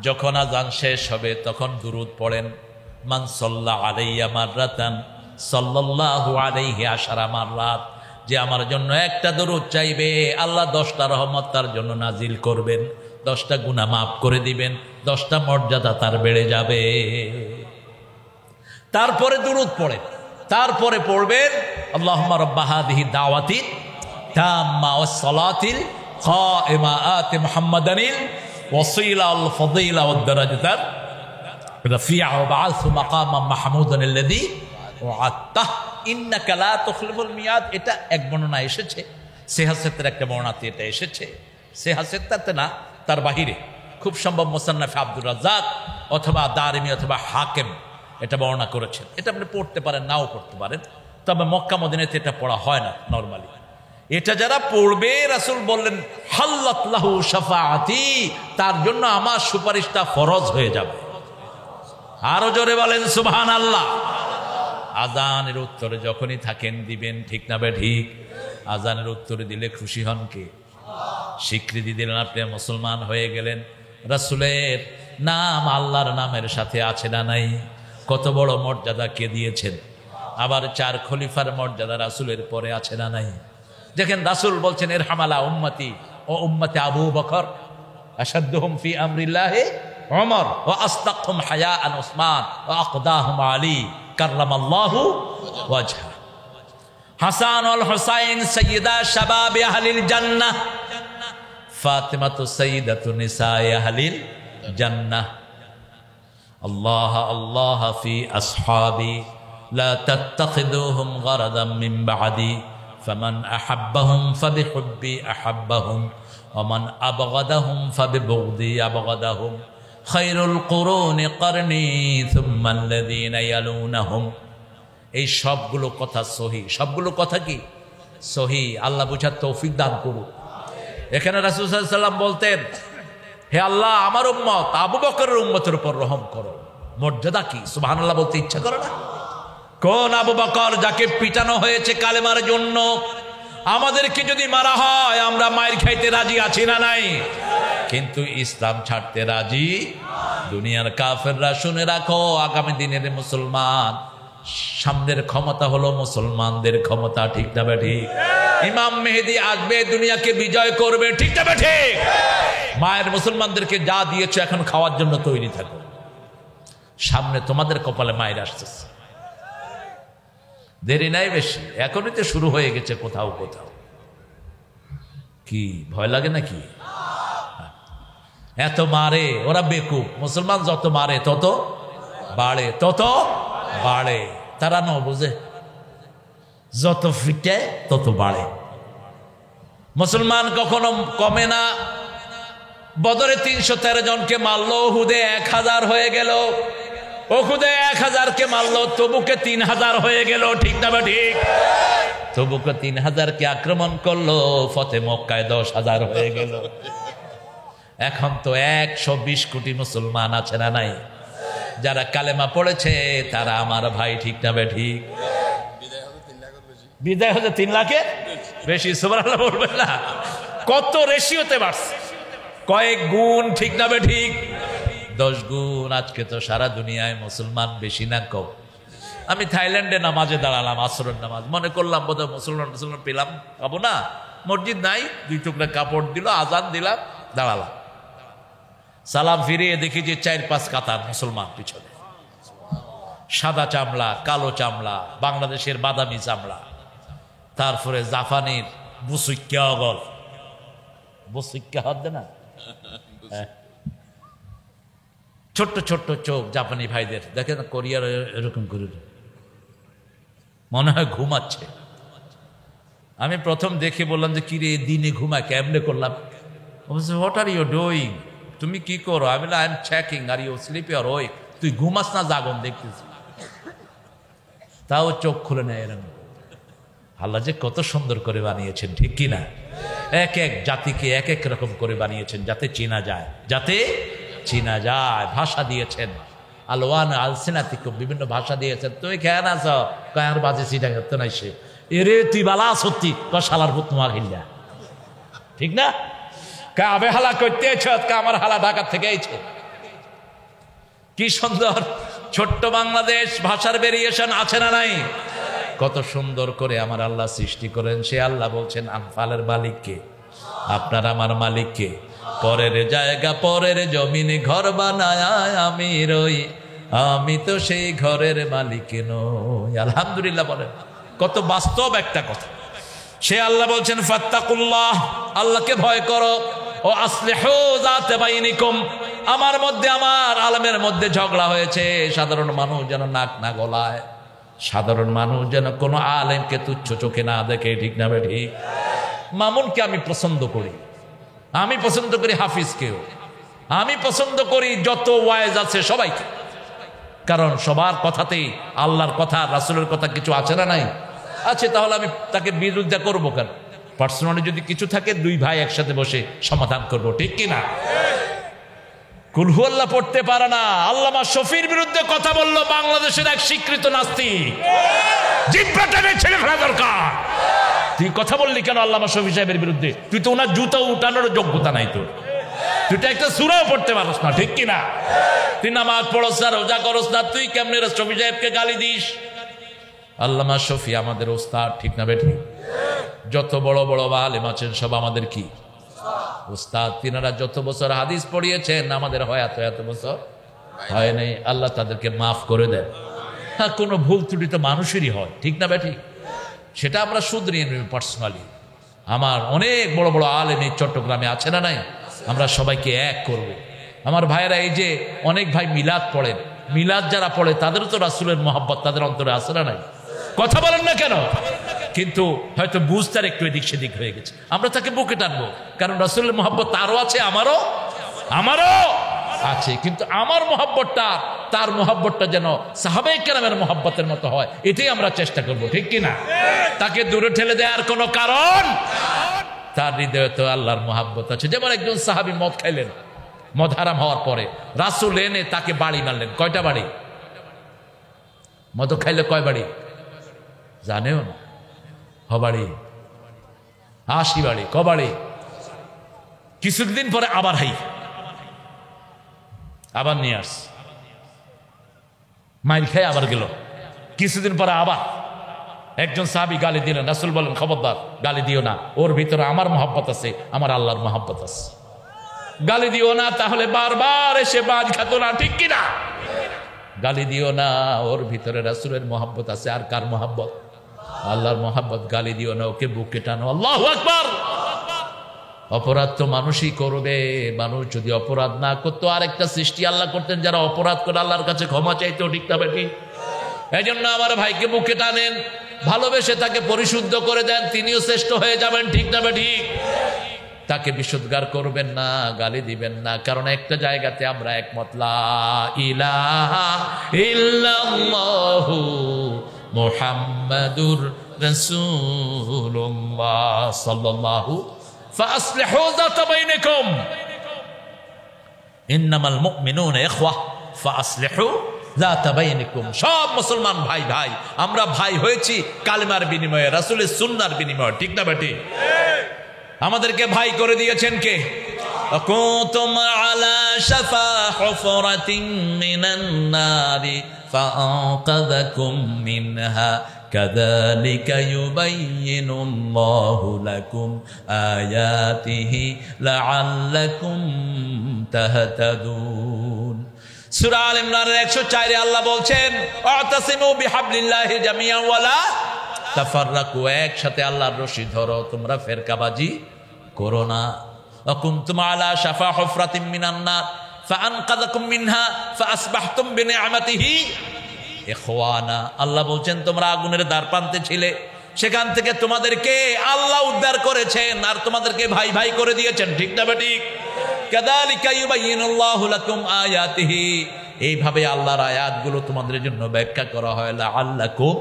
যখন আজান শেষ হবে তখন দুরূদ পড়েন, মান সাল্লা আলাইয়া মাররাতান সাল্লাল্লাহু আলাইহি আশারা মাররাত। যে আমার জন্য একটা দরুদ চাইবে, আল্লাহ 10টা রহমত তার জন্য নাজিল করবেন, 10টা গুনাহ মাফ করে দিবেন, 10টা মর্যাদা তার বেড়ে যাবে। তারপরে দুরূদ পড়েন, তারপরে পড়বেন আল্লাহুম্মা রাব্বা হাযিহি দাওয়াতি তাম্মা ওয়াস সালাতিল কাইমা আতি মুহাম্মাদানিল ওয়াসিলা আল ফাদিলা ওয়াদ দারাজাতার রাফিআ ওয়া বা'আসহু মাকামান মাহমুদান আল্লাযী ওয়া'আদতাহ ইন্নাকা লা তুখলিফুল মিয়াদ। এটা এক বর্ণনা এসেছে, সিহাসেতের একটা বর্ণনাতে এটা এসেছে। সিহাসেতাতে না, তার বাহিরে খুব সম্ভব মুসান্নাফে আব্দুর রাজ্জাক অথবা দারিমি অথবা হাকিম এটা বর্ণনা করেছেন। এটা আপনি পড়তে পারেন, নাও পড়তে পারেন, তবে মক্কা মদিনাতে এটা পড়া হয় না নরমালি। এটা যারা পড়বে, রাসূল বললেন হাল্লাত লাহু শাফাআতি, তার জন্য আমার সুপারিশটা ফরজ হয়ে যাবে। আরো জোরে বলেন সুবহানাল্লাহ। আজানের উত্তরে যখনই থাকেন দিবেন, ঠিক না বে ঠিক? আজানের উত্তরে দিলে খুশি হন কে? স্বীকৃতি দিলেন, আপনি মুসলমান হয়ে গেলেন। রাসূলের নাম আল্লাহর নামের সাথে আছে না নাই? কত বড় মর্যাদা কে দিয়েছেন। আবার 4 খলিফার মর্যাদা রাসূলের পরে আছে না নাই? দেখেন রাসূল বলছেন ইরহামালা উম্মতি ও উম্মতে আবু বকর, আশাদ্দুহুম ফি আমরিল্লাহি ওমর ওয়া আসতাকহুম হায়াআন উসমান ওয়া আকদাহুম আলী কাররামাল্লাহু ওয়াজহা। হাসান ওয়াল হুসাইন সাইয়্যিদা শাবাব আহলিল জান্নাহ, ফাতিমাতু সাইয়্যিদাতু নিসায়ে আহলিল জান্নাহ। আল্লাহ আল্লাহ ফি আসহাবি লা তাত্তাখিদুহুম গারাদাম মিন বা'দি ফামান আহাব্বাহুম ফাবিহুব্বি আহাব্বাহুম ওয়া মান আবগাদাহুম ফাবিবুগদি আবগাদাহুম খায়রুল কুরুনি করনি সুম্মা আল্লাযীনা ইয়ালুনাহুম। এই সবগুলো কথা সহি। সবগুলো কথা কি সহি? আল্লাহ বুঝার তৌফিক দান করুন। এখানে রাসূল সাল্লাল্লাহু আলাইহি ওয়াসাল্লাম বলতেন, হে আল্লাহ আমার উম্মত আবু বকরের উম্মতের উপর রহম করো। মর্যাদা কি? সুবহানাল্লাহ বলতে ইচ্ছা করে না? কোন আবু বকর যাকে পিটানো হয়েছে কালেমার জন্য? আমাদেরকে যদি মারা হয় আমরা মায়ের খাইতে রাজি আছি না নাই? কিন্তু ইসলাম ছাড়তে রাজি। দুনিয়ার কাফেররা শুনে রাখো, আগামী দিনের মুসলমান সামনের ক্ষমতা হলো মুসলমানদের ক্ষমতা, ঠিক না ঠিক? ইমাম মেহেদী আসবে, দুনিয়াকে বিজয় করবে, ঠিক না ঠিক? মায়ের মুসলমানদেরকে যা দিয়েছো এখন খাওয়ার জন্য তৈরি থাকো, সামনে তোমাদের কপালে মায়ের আসতেছে। দেরি নাই বেশি, এখনই তো শুরু হয়ে গেছে কোথাও কোথাও। কি ভয় লাগে নাকি? এত মারে ওরা বেকুব। মুসলমান যত মারে তত বাড়ে, তত বাড়ে। তারা ন বুঝে, যত ফিটে তত বাড়ে। মুসলমান কখনো কমে না। বদরে 313 জনকে মারলো, উহুদে 1000 হয়ে গেল। উহুদে 1000কে মারলো, তবুকে 3000 হয়ে গেল। ঠিক না বা ঠিক? তবুকে 3000কে আক্রমণ করলো, ফতে মক্কায় 10,000 হয়ে গেল। এখন তো 120 কোটি মুসলমান আছে না নাই? যারা কালেমা পড়েছে তারা আমার ভাই। ঠিক না বে ঠিক? বিদায় হতে 3 লাখের বেশি। সুবহানাল্লাহ বলবেন না? কত রেশিওতে বাড়ছে, কয়েক গুণ। ঠিক না বে ঠিক? 10 গুণ। আজকে তো সারা দুনিয়ায় মুসলমান বেশি না কম? আমি থাইল্যান্ডে নামাজে দাঁড়ালাম, আসরের নামাজ। মনে করলাম বোধহয় মুসলমান পেলাম, পাবো না। মসজিদ নাই, 2 টুকরা কাপড় দিল, আজান দিলাম, দাঁড়ালাম। সালাম ফিরিয়ে দেখি যে 4-5 কাতার মুসলমান পিছনে। সাদা চামড়া, কালো চামড়া, বাংলাদেশের বাদামি চামড়া, তারপরে জাপানের বুসুক্কা অগল। বুসুক্কা হচ্ছে না? ছোট্ট ছোট্ট চোখ জাপানি ভাইদের দেখেন, কোরিয়ার এরকম করে মনে হয় ঘুমাচ্ছে। আমি প্রথম দেখে বললাম যে কিরে দিনে ঘুমায়, কেমনে করলাম? What are you doing? তুমি কি করো? আমি I am checking are you sleepy or wake. তুই ঘুমাস না জাগন দেখতেছি। তাও চোখ খুলে নেয় এরকম। আল্লাহ যে কত সুন্দর করে বানিয়েছেন, ঠিক কিনা? এক এক জাতিকে এক এক রকম করে বানিয়েছেন, যাতে চেনা যায়, যাতে চেনা যায়। ভাষা দিয়েছেন, আলওয়ান আলসিনাতিকুম, বিভিন্ন ভাষা দিয়েছেন। তুই কেন আছ? কায়ার বাজে সিটা করতে নাই সে। এরে তুই বালা সত্যি শালার পুত তোমার হিল্লা। ঠিক না? কাবে হালা করতে আমার হালা ঢাকা থেকে আইছে। কি সুন্দর ছোট্ট বাংলাদেশ। ভাষার ভেরিয়েশন আছে না নাই? কত সুন্দর করে আমার আল্লাহ সৃষ্টি করেন। সে আল্লাহ বলছেন আনফালের মালিককে, আপনার আমার মালিককে। পরের জায়গা পরের জমিনে ঘর বানায় আমি রই, আমি তো সেই ঘরের মালিক নই। আলহামদুলিল্লাহ বলেন, কত বাস্তব একটা কথা। সে আল্লাহ বলছেন ফাত্তাকুল্লাহ, আল্লাহকে ভয় করো। ও আসলিহু যাতে বাইনিকুম, আমার মধ্যে, আমার আলমের মধ্যে ঝগড়া হয়েছে। সাধারণ মানুষ যেন নাক না গলায়, সাধারণ মানুষ যেন কোনো আলেমকে তুচ্ছ চোখে না দেখে। ঠিক না ঠিক? মামুনকে আমি পছন্দ করি, আমি পছন্দ করি হাফিজকেও, আমি পছন্দ করি যত ওয়াইজ আছে সবাইকে। কারণ সবার কথাতেই আল্লাহর কথা, রাসূলের কথা কিছু আছে না নাই? আছে। তাহলে আমি তাকে বিরোধিতা করবো কেন? পার্সোনালি যদি কিছু থাকে, 2 ভাই একসাথে বসে সমাধান করব। ঠিক কিনা? কুলহু আল্লাহ পড়তে পারে না, আল্লামা শফির বিরুদ্ধে কথা বললো বাংলাদেশের এক স্বীকৃত নাস্তিক। জিব্রাটাকে ছেড়ে ফেলা দরকার। তুই কথা বললি কেন আল্লামা শফি সাহেবের বিরুদ্ধে? তুই তো ওনার জুতা উঠানোর যোগ্যতা নাই তোর। তুই তো একটা সূরাও পড়তে পারস না। ঠিক কিনা? তুই নামাজ পড়স না, রোজা করস না, তুই কেমনে শফি সাহেবকে গালি দিস? আল্লামা শফি আমাদের ওস্তাদ। ঠিক না বেঠিক? যত বড় বড় আলেম আছেন সব আমাদের কি ওস্তাদ। তিনারা যত বছর হাদিস পড়িয়েছেন, আমাদের হয়তো এত বছর হয় নাই। আল্লাহ তাদেরকে মাফ করে দেন। হ্যাঁ, কোনো ভুল ত্রুটি তো মানুষেরই হয়। ঠিক না বেঠিক? সেটা আমরা শুধরিয়ে নেব পার্সোনালি। আমার অনেক বড় বড় আলেম এই চট্টগ্রামে আছে না নাই? আমরা সবাইকে এক করব। আমার ভাইয়েরা, এই যে অনেক ভাই মিলাদ পড়েন, মিলাদ যারা পড়ে তাদেরও তো রাসূলের মহব্বত তাদের অন্তরে আছে না নাই? কথা বলেন না কেন? কিন্তু হয়তো বুঝতার একটু এদিক সেদিক হয়ে গেছে। আমরা তাকে বুকে টানবো, কারণ রাসূলের মহব্বত তারও আছে, আমারও আছে। কিন্তু আমার মহব্বতটা, তার মহব্বতটা যেন সাহাবায়ে কেরামের মহব্বতের মতো হয়, এটাই আমরা চেষ্টা করব। ঠিক কিনা? তাকে দূরে ঠেলে দেওয়ার কোনো কারণ, তার হৃদয়ে তো আল্লাহর মহব্বত আছে। যেমন একজন সাহাবী মদ খাইলেন, মদ হারাম হওয়ার পরে রাসূল এনে তাকে বাড়ি মারলেন। কয়টা বাড়ি? মদ খাইলে কয় বাড়ি জানেও না? বাড়ি 80 বাড়ি। কবাড়ি? কিছুদিন পরে আবার আবার নিয়ে আস, মাইল খাই আবার গেল। কিছুদিন পরে আবার একজন সাহাবী গালি দিলেন। রাসূল বলেন খবরদার গালি দিও না, ওর ভিতরে আমার মহব্বত আছে, আমার আল্লাহর মহব্বত আছে, গালি দিও না। তাহলে বারবার এসে বাজ খাতো না। ঠিক কিনা? গালি দিও না, ওর ভিতরে রাসূলের মহব্বত আছে। আর কার মহব্বত? আল্লাহর মহব্বত। গালি দিও না, ওকে বুকে টানো। আল্লাহু আকবার, অপরাধ তো মানুষই করবে। মানুষ যদি অপরাধ না করতো, আরেকটা সৃষ্টি আল্লাহ করতেন যারা অপরাধ করে আল্লাহর কাছে ক্ষমা চাইতো, ঠিক না বেটি? এই জন্য আমার ভাইকে বুকে টানেন, ভালোবেসে তাকে পরিশুদ্ধ করে দেন, তিনিও শ্রেষ্ঠ হয়ে যাবেন, ঠিক না বেটি? তাকে বিশুদ্ধগার করবেন না, গালি দিবেন না, কারণ একটা জায়গাতে আমরা একমত, লা ইলাহা ইল্লাল্লাহু মুহাম্মাদুর রাসূলুল্লাহ সাল্লাল্লাহু ফাসলিহু যাতা বাইনাকুম ইন্নামাল মুমিনুনা ইখওয়া ফাসলিহু যাতা বাইনাকুম। সব মুসলমান ভাই ভাই, আমরা ভাই হয়েছি কালেমার বিনিময়ে, রাসূলের সুন্নাহর বিনিময়ে, ঠিক না বেটি? আমাদেরকে ভাই করে দিয়েছেন কে? কুনতুম আলা শাফা হুফরাতিন মিনান নারি ফাআনকাযাকুম মিনহা কাযালিকা ইউবাইয়িনুল্লাহু লাকুম আয়াতিহি লাআল্লাকুম তাহতাদুন। সূরা আল ইমরানের 104 এ আল্লাহ বলছেন, আতাসিমু বিহাবলিল্লাহি জামিআন ওয়ালা তাফাররাকু, একসাথে আল্লাহর রশি ধরো, তোমরা ফেরকাবাজি করো না। কুনতুম আলা শাফা হুফরাতিন মিনান নার ফাআনকাযাকুম মিনহা ফাআসবাহতুম বিনিআমাতিহি ইখওয়ানা। আল্লাহ বলছেন তোমরা আগুনের দ্বার প্রান্তে ছিলে, সেখান থেকে তোমাদেরকে আল্লাহ উদ্ধার করেছেন আর তোমাদেরকে ভাই ভাই করে দিয়েছেন, ঠিক না বেঠিক? কাযালিকা ইউবাইয়িনুল্লাহু লাকুম আয়াতিহি, এইভাবে আল্লাহর আয়াতগুলো তোমাদের জন্য ব্যাখ্যা করা হয়, লাআল্লাকুম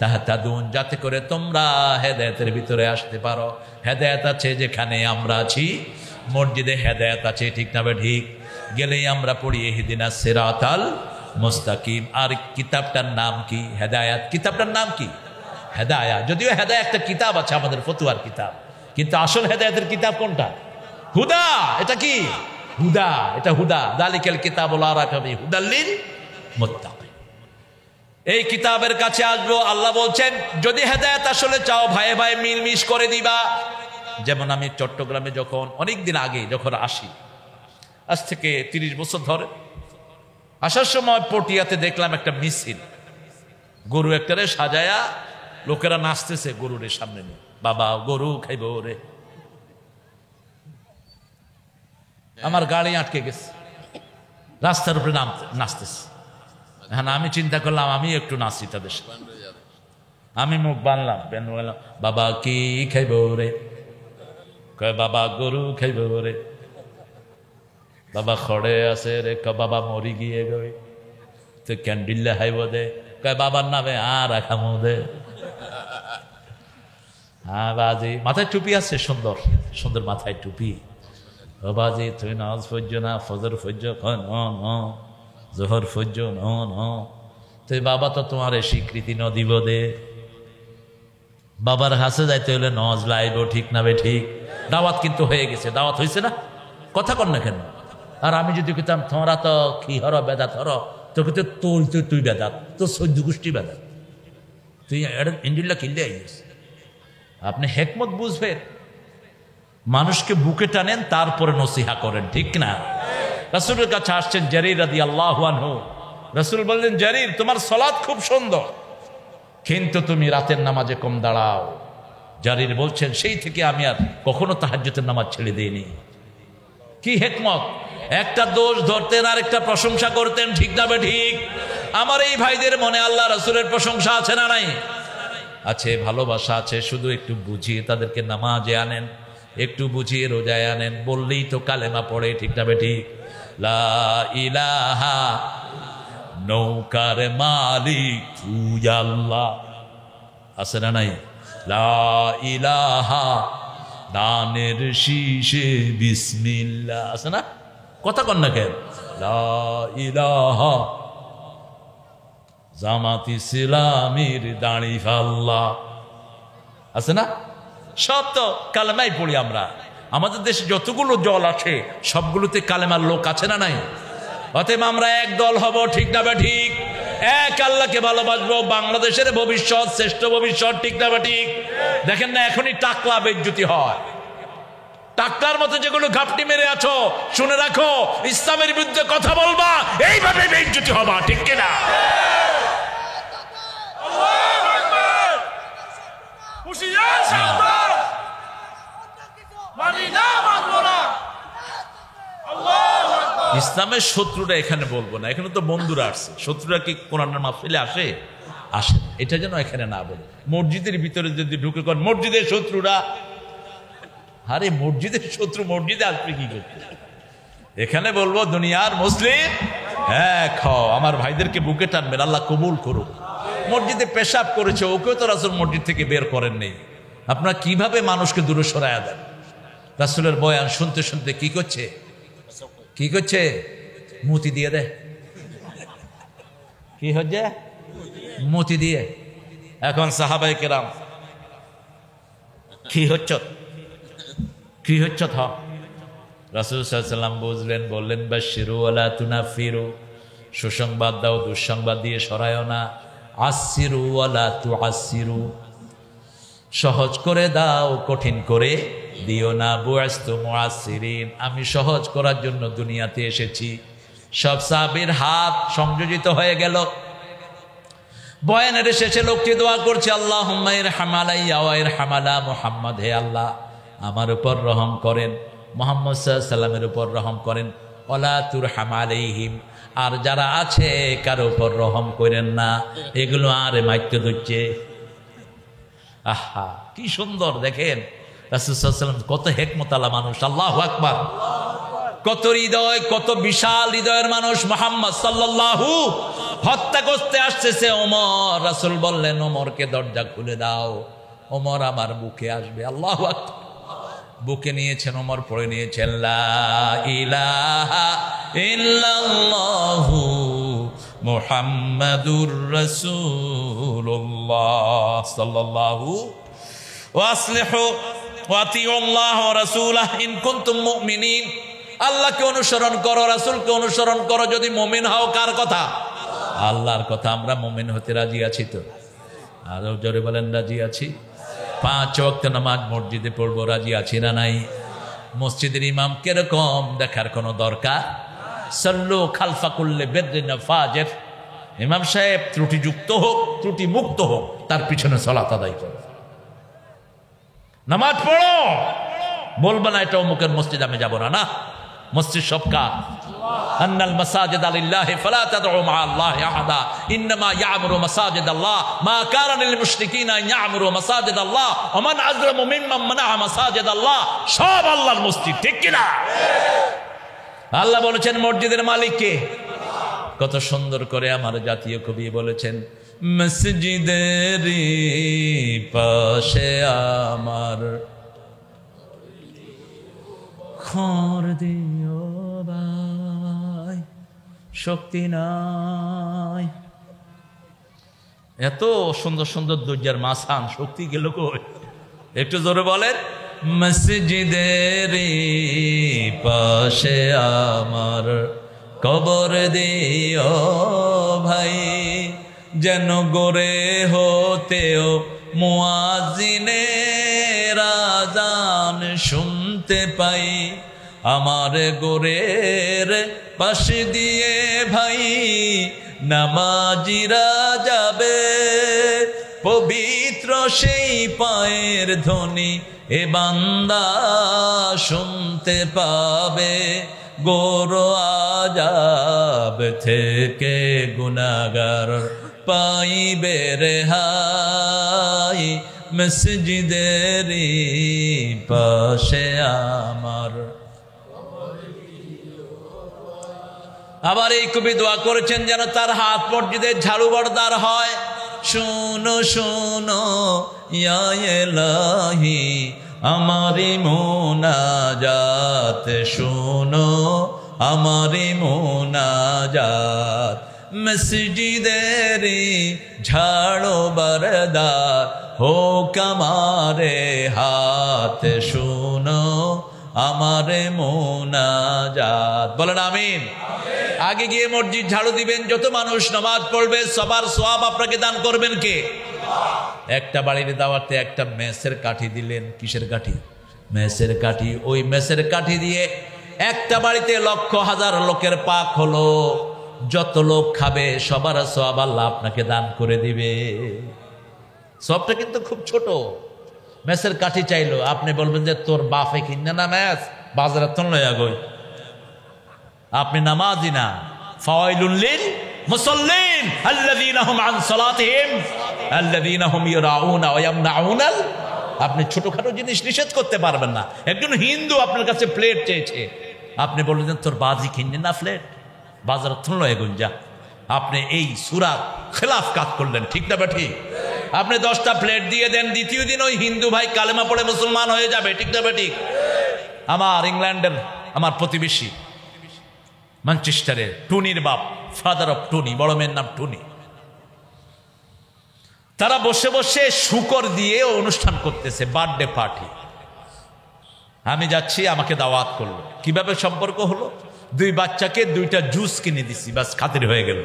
তাহতাদুন, যাতে করে তোমরা হেদায়েতের ভিতরে আসতে পারো। হেদায়েত আছে যেখানে আমরা আছি, মসজিদে হেদায়েত আছে, ঠিক না বেঠিক? গেলেই আমরা পড়ি ইহদিনাস সিরাতাল মুস্তাকিম। আর কিতাবটার নাম কি? হেদায়েত। কিতাবটার নাম কি? হেদায়েত। যদিও হেদায়েত একটা কিতাব আছে আমাদের ফতুয়ার কিতাব, কিন্তু আসল হেদায়েতের কিতাব কোনটা? হুদা। এটা কি? হুদা। এটা হুদা। যালিকাল কিতাবু লা রাইবা ফীহি হুদাল লিল মুত্তাকিন। এই কিতাবের কাছে আসবো, আল্লাহ বলছেন যদি হেদায়েত আসলে চাও, ভাইয়ে ভাই মিলমিশ করে দিবা। যেমন আমি চট্টগ্রামে যখন অনেকদিন আগে যখন আসি, আজ থেকে 30 বছর ধরে, আসার সময় পটিয়াতে দেখলাম একটা মিছিল, গরু একটারে সাজায়া লোকেরা নাচতেছে গরুরের সামনে নিয়ে, বাবা গরু খাইব রে। আমার গাড়ি আটকে গেছে, রাস্তার উপরে নাচতেছে। হ্যাঁ, আমি চিন্তা করলাম আমি একটু নাচি তাদের সাথে। আমি মুখ বানলাম, বাবা কি খাইব রে? কয় বাবা গরু খাইব রে। বাবা খড়ে আছে রে। বাবা মরি গিয়ে গই তো ক্যান্ডিল্লা হাইব দে। কয় বাবার নামে আর রাখামো দে। হ্যাঁ বাজি, মাথায় টুপি আছে, সুন্দর সুন্দর মাথায় টুপি। ও বাজি তুই নামাজ পড়ছ না? ফজর পড়ছ? জোহর ফজ্জ তুই বাবা তো তোমার স্বীকৃতি ন দিব দে। বাবার কাছে যাইতে হলে নজ লাইব, ঠিক না বে ঠিক? দাওয়াত কিন্তু হয়ে গেছে, দাওয়াত হয়েছে না? কথা কর না কেন? আর আমি যদি কইতাম তোমরা তো কি হর বেদাত হর, তো কিন্তু তুই বেদাত, তোর 14 গোষ্ঠী বেদাত, তুই ইঞ্জিল্লা কিনলে আইস। আপনি হেকমত বুঝবেন, মানুষকে বুকে টানেন, তারপরে নসিহা করেন, ঠিক না? রাসূলের কাছে আসছেন জারীর রাদিয়াল্লাহু আনহু। রাসূল বললেন, জারীর তোমার সালাত খুব সুন্দর, কিন্তু তুমি রাতের নামাজে কম দাঁড়াও। জারীর বলছেন, সেই থেকে আমি আর কখনো তাহাজ্জুদের নামাজ ছেড়ে দিইনি। কি হিকমত! একটা দোষ ধরতেন আর একটা প্রশংসা করতেন, ঠিক না ঠিক? আমার এই ভাইদের মনে আল্লাহ রাসূলের প্রশংসা আছে না নাই? আছে, ভালোবাসা আছে। শুধু একটু বুঝিয়ে তাদেরকে নামাজে আনেন, একটু বুঝিয়ে রোজায় আনেন, বললেই তো কালেমা পড়ে, ঠিক না ঠিক? লা ইলাহা, নৌকার মালিক তুই আল্লাহ, আছে না নাই? লা ইলাহা, দানের শীষে বিসমিল্লাহ, আছে না? কথা কন না কেন? লা ইলাহা, জামাত ইসলামীর দাঁড়ি ফাল্লা, আছে না? সব তো কালেমাই পড়ি আমরা। আমাদের দেশে যতগুলো দল আছে সবগুলোতে কালেমার লোক আছে না নাই? অতএব আমরা এক দল হব, ঠিক না বা ঠিক? এক আল্লাহকে ভালোবাসবো, বাংলাদেশের ভবিষ্যৎ শ্রেষ্ঠ ভবিষ্যৎ, ঠিক না বা ঠিক? দেখেন না এখনই টাকলা বেজ্জতি হয়, টাকলার মতো যেগুলো ঘাপটি মেরে আছো, শুনে রাখো, ইসলামের বিরুদ্ধে কথা বলবা, এইভাবে বেজ্জতি হবা, ঠিক কিনা? হুশিয়ার সাবধান, মানি না ইসলামের শত্রুরা এখানে বলবো না, এখানে তো বন্ধুরা আসছে। শত্রুরা কি কোরআনের মাহফিলে আসে? আসে। এটা যেন এখানে না বলে। মসজিদের ভিতরে যদি ঢুকে কোন মসজিদের শত্রুরা, আরে মসজিদের শত্রু মসজিদে আসবে কি করতে? এখানে বলবো দুনিয়ার মুসলিম, হ্যাঁ খাও, আমার ভাইদেরকে বুকে টানবেন, আল্লাহ কবুল করুক। মসজিদে পেশাব করেছে, ওকেও তো রাসূল মসজিদ থেকে বের করেন নেই। আপনারা কিভাবে মানুষকে দূরে সরাইয়া দেন? রাসূলের বয়ান শুনতে শুনতে কি করছে? কি করছে? মুতি দিয়ে দেয়। কি হচ্ছে? মুতি দিয়ে। এখন সাহাবায়ে কেরাম কি হচ্ছে, কি হচ্ছে? রাসূল সাল্লাল্লাহু আলাইহি ওয়াসাল্লাম বুঝলেন, বললেন বাশশিরু ওয়ালা তুনাফিরু, সুসংবাদ দাও, দুঃসংবাদ দিয়ে সরায়ও না। আssiru ওয়ালা তুআssiরু, সহজ করে দাও, কঠিন করে দিও না। বুআস্তু মুআসসিরিন, আমি সহজ করার জন্য দুনিয়াতে এসেছি। সব সাহাবীর হাত সংযোজিত হয়ে গেল। বয়ানের শেষে লোকটি দোয়া করছে, আল্লাহুম্মা ইরহাম আলাইয়া ওয়া ইরহাম আলা মুহাম্মাদ, হে আল্লাহ আমার উপর রহম করেন, মুহাম্মদ সাল্লাল্লাহু আলাইহি ওয়াসাল্লামের উপর রহম করেন। ওয়ালা তুরহাম আলাইহিম, আর যারা আছে কারো উপর রহম করেন না। এগুলো আর মাইক্য দিচ্ছে। আহা কি সুন্দর দেখেন রাসূল সাল্লাল্লাহু আলাইহি ওয়াসাল্লাম, কত হিকমতওয়ালা মানুষ। আল্লাহু আকবার। কত হৃদয়, কত বিশাল হৃদয়ের মানুষ মুহাম্মদ সাল্লাল্লাহু। হত্যা করতে আসতেছে ওমর, রাসূল বললেন ওমরকে দরজা খুলে দাও, ওমর আমার বুকে আসবে। আল্লাহু আকবার। বুকে নিয়েছেন ওমর, পড়ে নিয়েছেন লা ইলাহা ইল্লাল্লাহু মুহাম্মাদুর রাসূলুল্লাহ সাল্লাল্লাহু ওয়া আসলিহু ওয়া আতিউল্লাহ ওয়া রাসূলাহু ইন কুনতুম মুমিনিন। আল্লাহকে অনুসরণ করো, রাসূলকে অনুসরণ করো যদি মুমিন হও। কার কথা? আল্লাহর কথা। আমরা মুমিন হতে রাজি আছি তো? আরো জোরে বলেন রাজি আছি। 5 ওয়াক্ত নামাজ মসজিদে পড়বো, রাজি আছি না নাই? মসজিদের ইমাম কিরকম দেখার কোনো দরকার? সাল্লু খালফা কুল্লি বিররিন ওয়া ফাজির, ইমাম সাহেব ত্রুটিযুক্ত হোক, ত্রুটি মুক্ত হোক, তার পিছনে সালাত আদায় করো, নামাজ পড়ো। বলবে না এটা অমুকের মসজিদ, আমি যাব না। না, মসজিদ সব কার? আন্নাল মাসাজিদ লিল্লাহি ফালা তাদউ মা আল্লাহি আহাদা ইন্নামা ইয়ামুরু মাসাজিদ আল্লাহ মা কানা লিল মুশরিকিনা ইয়ামুরু মাসাজিদ আল্লাহ ওয়া মান আযলামু মিম্মান মানাআ মাসাজিদ আল্লাহ। সব আল্লাহর মসজিদ, ঠিক কি না? আল্লাহ বলেছেন মসজিদের মালিক কে? কত সুন্দর করে আমার জাতীয় কবি বলেছেন, মসজিদের পাশে আমার খর দিও ভাই, শক্তি নাই। এত সুন্দর সুন্দর দরজার মাসান, শক্তি গেল কই? একটু জোরে বলেন। মসজিদের পাশে আমার কবর দিও ভাই, যেন গোরে হতেও মুয়াজ্জিনের আযান শুনতে পাই। আমার গোরের পাশে দিয়ে ভাই নামাজিরা যাবে, পবিত্র সেই পায়ের ধ্বনি এ বান্দা শুনতে পাবে। গোর আযাব থেকে গুনাহগার পাইবে রেহাই, মসজিদের পাশে আমার। আবার এই কবি দোয়া করেছেন যেন তার হাত মসজিদের ঝাড়ুবারদার হয়। শুনো শুনো ইয়া ইলাহি আমারি মুনাজাত, শুনো আমারি মুনাজাত। মসজিদের ঝাড়ুবারদার হোক আমারে হাত, শুনো আমারে মুনাজাত। বলেন আমিন। আগে গিয়ে মসজিদ ঝাড়ু দিবেন, যত মানুষ নামাজ পড়বে সবার সওয়াব আপনাকে দান করবেন কে? একটা বাড়ির দাওয়াতে একটা মেসের কাঠি দিলেন। কিসের কাঠি? মেসের কাঠি। ওই মেসের কাঠি দিয়ে একটা বাড়িতে লক্ষ হাজার লোকের পাক হলো। যত লোক খাবে সবার সওয়াব আল্লাহ আপনাকে দান করে দিবে। সবটা কিন্তু খুব ছোট। মেসের কাঠি চাইলো, আপনি বলবেন যে তোর বাপে কিনে না মেস, বাজারে তো লয়া গই। আপনি নামাজি না। ফাওয়াইলুল লিল মুসাল্লিন আল্লাযীনা হুম আন সালাতিহিম আল্লাযীনা হুম ইউরাউনা ওয়া ইয়ামনাউনাল। আপনি ছোটখাটো জিনিস নিষেধ করতে পারবেন না। একজন হিন্দু আপনার কাছে প্লেট চেয়েছে, আপনি বললেন তোর বাজি কিনে না প্লেট, বাজার থুনলো এগুন যা। আপনি এই সূরা খেলাফ কাজ করলেন, ঠিক না ঠিক? আপনি 10টা প্লেট দিয়ে দেন, দ্বিতীয় দিন ওই হিন্দু ভাই কালেমা পড়ে মুসলমান হয়ে যাবে, ঠিক না ঠিক? আমার ইংল্যান্ডের আমার প্রতিবেশী ম্যানচেস্টারে টুনির বাপ, ফাদার অফ টুনি, বড় মেয়ের নাম টুনি, তারা বসে বসে শুকর দিয়ে অনুষ্ঠান করতেছে, বার্থডে পার্টি। আমি যাচ্ছি, আমাকে দাওয়াত করলো। কিভাবে সম্পর্ক হলো? 2 বাচ্চাকে 2টা জুস কিনে দিছি, বাস খাতির হয়ে গেল।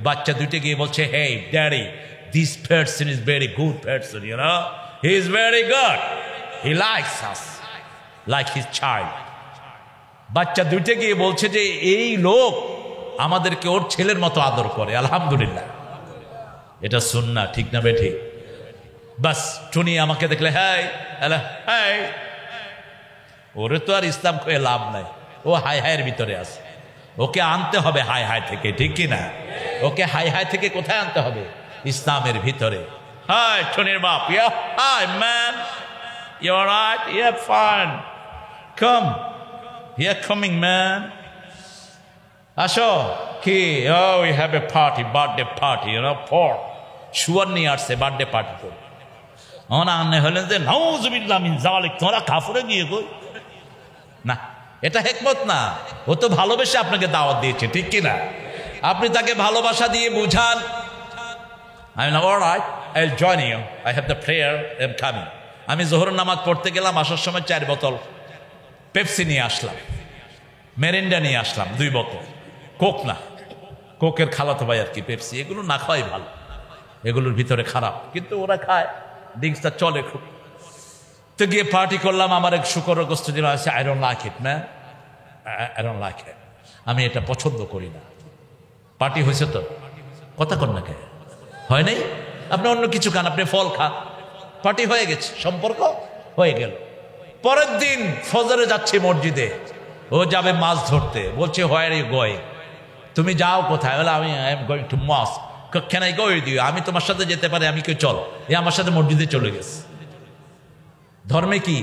বাচ্চা 2টে গিয়ে বলছে, hey daddy, this person is very good person, you know, he is very good, he likes us like his child. বাচ্চা 2টে গিয়ে বলছে যে এই লোক আমাদেরকে ওর ছেলের মতো আদর করে, আলহামদুলিল্লাহ। এটা সুন্নাহ, ঠিক না বেঠিক? বাস টুনি আমাকে দেখলে হ্যাঁ হ্যাঁ, ওরে তো আর ইসলাম কয়ে লাভ নাই, ও হাই হাইয়ের ভিতরে আছে। ওকে আনতে হবে হাই হাই থেকে, ঠিক কি না? ওকে হাই হাই থেকে কোথায় আনতে হবে? ইসলামের ভিতরে। হাই টুনির বাপ, yeah hi man, you alright? Yeah fine, come here coming man, আসো। কি? Oh we have a party, birthday party, you know, for sure নিয়ে আসছে বার্থডে পার্টি করে। আনে হলেন যে নাউযুবিল্লাহ মিন যালিক, তোমরা কাফরে গিয়ে কই না, এটা হিকমত না। ও তো ভালোবেসে আপনাকে দাওয়াত দিয়েছে, ঠিক কি না? আপনি তাকে ভালোবাসা দিয়ে বুঝান, I know alright, I will join you, I have the prayer, I am coming. আমি যোহর নামাজ পড়তে গেলাম, আসার সময় 4 বোতল পেপসি নিয়ে আসলাম, মেরিন্ডা নিয়ে আসলাম 2 বোতল, কোক না, কোকের খালাতো ভাই আর কি পেপসি। এগুলো না খাওয়াই ভালো, এগুলোর ভিতরে খারাপ, কিন্তু ওরা খায়, ড্রিঙ্কসটা চলে খুব। তো গিয়ে পার্টি করলাম, আমার এক শুকর গোস্ত দিন আছে, I don't like it man, I don't like it, আমি এটা পছন্দ করি না। পার্টি হয়েছে তো, কথা কন না কে হয় নাই? আপনি অন্য কিছু খান, আপনি ফল খান, পার্টি হয়ে গেছে, সম্পর্ক হয়ে গেল। পরের দিন ফজরে যাচ্ছে মসজিদে, ও যাবে মাছ ধরতে, বলছে হোয়ার ইউ গোয়িং, তুমি যাও কোথায়? বলে আমি I am going to mosque. Can I go with you? আমি তোমার সাথে যেতে পারি, আমি কেউ চল। এ আমার সাথে মসজিদে চলে গেছে। ধর্মে কি?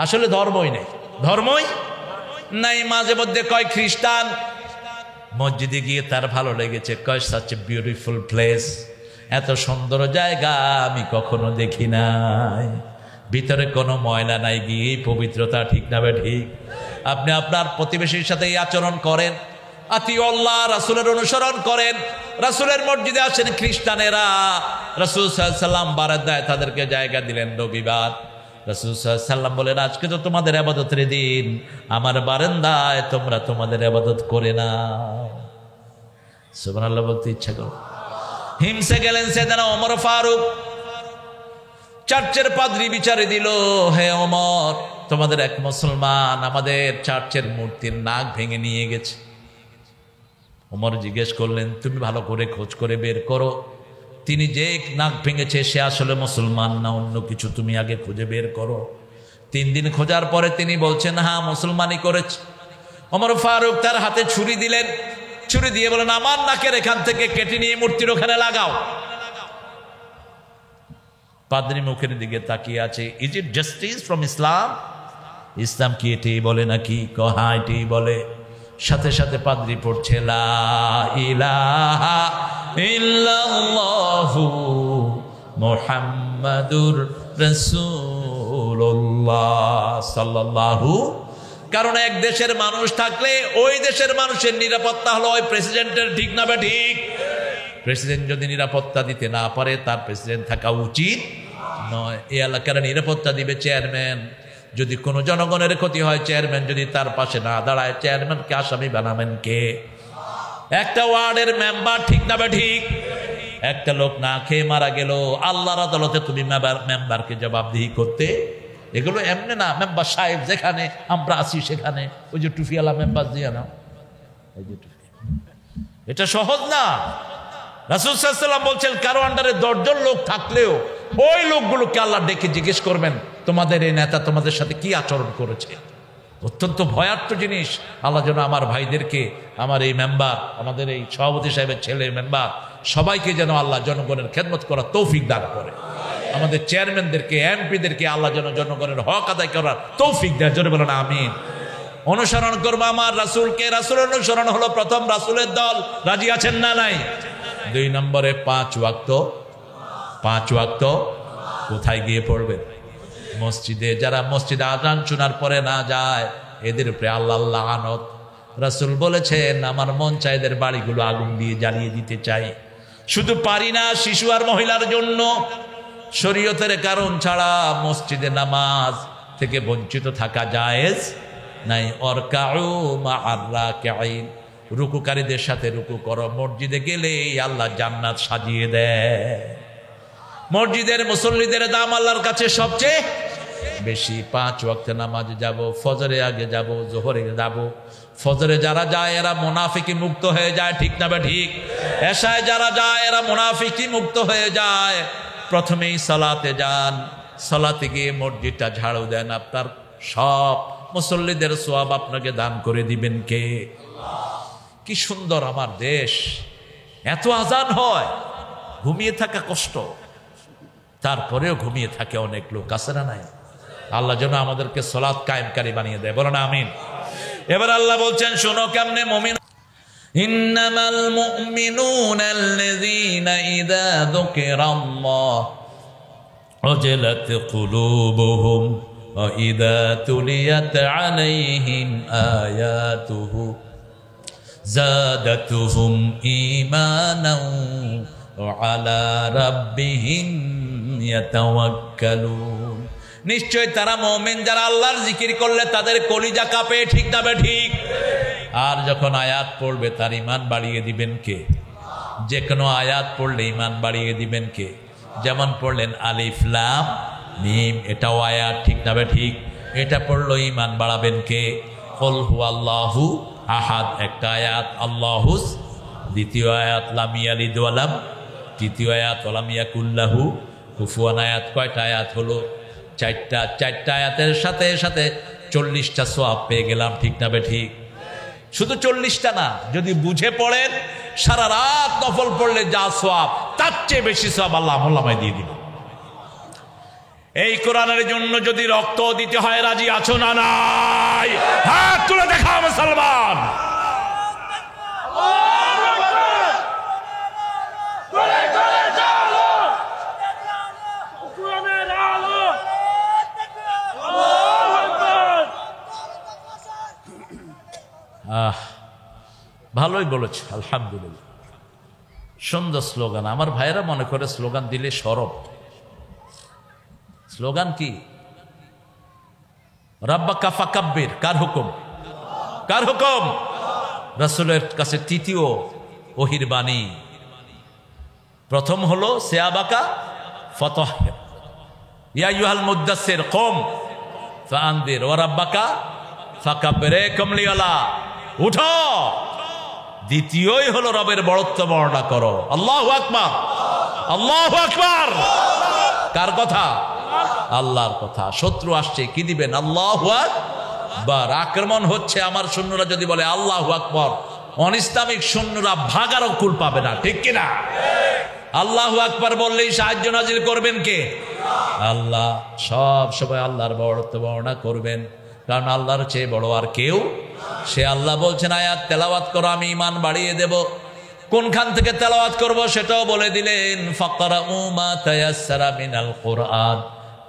আসলে ধর্মই নেই, ধর্মই নাই। মাঝে মধ্যে কয় খ্রিস্টান, মসজিদে গিয়ে তার ভালো লেগেছে, কয় সাচ এ বিউটিফুল প্লেস, এত সুন্দর জায়গা আমি কখনো দেখি নাই, ভিতরে কোনো ময়লা নাই, গিয়ে পবিত্রতা, ঠিক না ঠিক? আপনি আপনার প্রতিবেশীর সাথে এই আচরণ করেন, আতিউল্লাহ, রাসূলের অনুসরণ করেন। রাসূলের মসজিদে আসেন খ্রিস্টানেরা, রাসূল সাল্লাল্লাহু আলাইহি ওয়াসাল্লাম বারাত দেয়, তাদেরকে জায়গা দিলেন রবিবার। রাসূল সাল্লাল্লাহু আলাইহি ওয়াসাল্লাম বলেন, আজকে তো তোমাদের ইবাদতের দিন, আমার বারান্দায় তোমরা তোমাদের ইবাদত করে নাও। সুবহানাল্লাহ বলতে ইচ্ছা করো। হিমসে গেলেন সাইয়েদনা ওমর ফারুক, চার্চের পাদ্রী বিচারে দিল, হে ওমর, তোমাদের এক মুসলমান আমাদের চার্চের মূর্তির নাক ভেঙে নিয়ে গেছে। ওমর জিজ্ঞেস করলেন, তুমি ভালো করে খোঁজ করে বের করো, তিনি যে নাক ভেঙেছে সে আসলে মুসলমান না অন্য কিছু, তুমি আগে খুঁজে বের করো। 3 দিন খোঁজার পরে তিনি বলছেন, হ্যাঁ মুসলমানই করেছে। ওমর ফারুক তার হাতে ছুরি দিলেন, ছুরি দিয়ে বলেন, আমার নাকের এখান থেকে কেটে নিয়ে মূর্তির ওখানে লাগাও। পাদ্রী মুখের দিকে তাকিয়ে আছে, ইজ ইট জাস্টিস ফ্রম ইসলাম? ইসলাম কি এটাই বলে নাকি? হ্যাঁ এটাই বলে। সাথে সাথে পাদ্রী পড়ছে, লা ইলাহা ইল্লাল্লাহু মুহাম্মাদুর রাসূলুল্লাহ সাল্লাল্লাহু। কারণ এক দেশের মানুষ থাকলে ওই দেশের মানুষের নিরাপত্তা হলো ওই প্রেসিডেন্টের, ঠিক না ঠিক? প্রেসিডেন্ট যদি নিরাপত্তা দিতে না পারে, তার প্রেসিডেন্ট থাকা উচিত নয়। এই এলাকার নিরাপত্তা দিবে চেয়ারম্যান। যদি কোনো জনগণের ক্ষতি হয়, চেয়ারম্যান যদি তার পাশে না দাঁড়ায়, চেয়ারম্যানকে আসামি বানাবেন কে? একটা ওয়ার্ডের মেম্বার, ঠিক না ঠিক? একটা লোক না খেয়ে মারা গেল, আল্লাহর আদালতে তুমি মেম্বারকে জবাবদিহি করতে। এগুলো এমনি না, মেম্বার সাহেব যেখানে আমরা আছি সেখানে, ওই যে টুফিওয়ালা মেম্বার দিয়ে না, ওই যে টুফি, এটা সহজ না। রাসূল সাল্লাল্লাহু আলাইহি ওয়াসাল্লাম বলছেন, কারো আন্ডারে 10 জন লোক থাকলেও ওই লোকগুলোকে আল্লাহ ডেকে জিজ্ঞেস করবেন, তোমাদের এই নেতা তোমাদের সাথে কি আচরণ করেছে। অত্যন্ত ভয়ার্থ জিনিস। আল্লাহ যেন আমার ভাইদেরকে, আমার এই মেম্বার, আমাদের এই সভাপতি সাহেবের ছেলে মেম্বার, সবাইকে যেন আল্লাহ জনগণের খেদমত করার তৌফিক দান করে। আমাদের চেয়ারম্যানদেরকে, এমপিদেরকে আল্লাহ যেন জনগণের হক আদায় করার তৌফিক দেয়। জোরে বলেন আমিন। অনুসরণ করবো আমার রাসূলকে। রাসূলের অনুসরণ হলো প্রথম রাসূলের দল। রাজি আছেন না নাই? 2 নম্বরে 5 ওয়াক্ত কোথায় গিয়ে পড়বেন? মসজিদে। যারা মসজিদে আযান শোনার পরে না যায়, এদের উপরে আল্লাহ লানত। রাসূল বলেছেন, আমার মন চায় এদের বাড়িগুলো আগুন দিয়ে জ্বালিয়ে দিতে চাই। শুধু পারি না, শিশু আর মহিলার জন্য শরীয়তের কারণ ছাড়া মসজিদে নামাজ থেকে বঞ্চিত থাকা জায়েজ নাই। অরকাউ মা'আর রাকিঈন, রুকুকারীদের সাথে রুকু করো। মসজিদে গেলে আল্লাহ জান্নাত সাজিয়ে দেয়। মসজিদের মুসল্লিদের দাম আল্লাহর কাছে সবচেয়ে বেশি। 5 ওয়াক্তে নামাজে যাব, ফজরে আগে যাব, জোহরে যাব। ফজরে যারা যায় এরা মুনাফিকি মুক্ত হয়ে যায়, ঠিক না ঠিক? এশায় যারা যায় এরা মুনাফিকি মুক্ত হয়ে যায়। প্রথমেই সালাতে যান, সালাতে গিয়ে মসজিদটা ঝাড়ু দেন, আপনার সব মুসল্লিদের সওয়াব আপনাকে দান করে দিবেন কে? কি সুন্দর আমার দেশ। এত আজান হয়, ঘুমিয়ে থাকা কষ্ট, তারপরেও ঘুমিয়ে থাকে অনেক লোক, আছে না নাই? আল্লাহ যেন আমাদেরকে সালাত কায়েমকারী বানিয়ে দেয়। বলেন আমিন। এবার আল্লাহ বলছেন, শোনো কেমনে মুমিন। ইন্নামাল মুমিনুনা আল্লাযীনা ইযা যুকিরাল্লাহ ওয়াজিলাত কুলুবুহুম ওয়া ইযা তুলিয়াত আলাইহিম আয়াতুহু যাদাতুহুম ঈমানাও ওয়া আলা রাব্বিহিম ইয়াতাওয়াক্কালুন। নিশ্চয় তারা মুমিন যারা আল্লাহর জিকির করলে তাদের কলিজা কাঁপে, ঠিক না ঠিক? আর যখন আয়াত পড়বে তার ঈমান বাড়িয়ে দিবেন কে? যে কোনো আয়াত পড়লে ঈমান বাড়িয়ে দিবেন কে? যেমন পড়লেন আলিফ লাম মিম, এটাও আয়াত, ঠিক না ঠিক? এটা পড়লো ঈমান বাড়াবেন কে? কুল হুয়াল্লাহু আহাদ, একটা আয়াত, আল্লাহুস দ্বিতীয় আয়াত, লাম ইয়ালিদ ওয়া লাম তৃতীয় আয়াত, ওয়া লাম ইয়াকুল লাহু কুফুয়ান। আয়াত কয়টা আয়াত হলো? 4টা। 4টা আয়াতের সাথে সাথে 40টা সওয়াব পেয়ে গেলাম, ঠিক না ঠিক? শুধু 40টা না, যদি বুঝে পড়েন সারা রাত নফল পড়লে যা সওয়াব, তার চেয়ে বেশি সওয়াব আল্লাহ আমলনামায় দিয়ে দিবেন। এই কোরআনের জন্য যদি রক্ত দিতে হয়, রাজি আছো না নাই? হাত তুলে দেখা মুসলমান। ভালোই বলেছে, আলহামদুলিল্লাহ। সুন্দর স্লোগান। আমার ভাইয়েরা মনে করে স্লোগান দিলে সরব। স্লোগান কি? রাব্বাকা ফাকাব্বির। কার হুকুম? কার হুকুম? রাসূলের কাছে তৃতীয় ওহীর বাণী। প্রথম হলো সিয়াবাকা ফাতাহহির, ইয়া আইয়ুহাল মুদ্দাসসির কুম ফাআনদির ওয়া রাব্বাকা ফাকাব্বির। কমলিওয়ালা উঠো। দ্বিতীয়ই হলো রবের বড়ত্ব বর্ণনা করো। আল্লাহু আকবার, আল্লাহু আকবার। কার কথা? আল্লাহর কথা। শত্রু আসছে, কি দিবেন? আল্লাহু আকবার। আক্রমণ হচ্ছে, আমার সৈন্যরা যদি বলে আল্লাহু আকবার, অনিসলামিক সৈন্যরা ভাগারও কুল পাবে না, ঠিক কিনা? আল্লাহু আকবার বললেই সাহায্য নাজিল করবেন কে? আল্লাহ। সব সময় আল্লাহর বড়ত্ব বর্ণনা করবেন, কারণ আল্লাহর চেয়ে বড় আর কেউ। সে আল্লাহ বলছেন আয়াত তেলাওয়াত করো, আমি ঈমান বাড়িয়ে দেব। কোনখান থেকে তেলাওয়াত করব সেটাও বলে দিলেন। ফাকরাউ মা তায়াসসারা মিনাল কুরআন,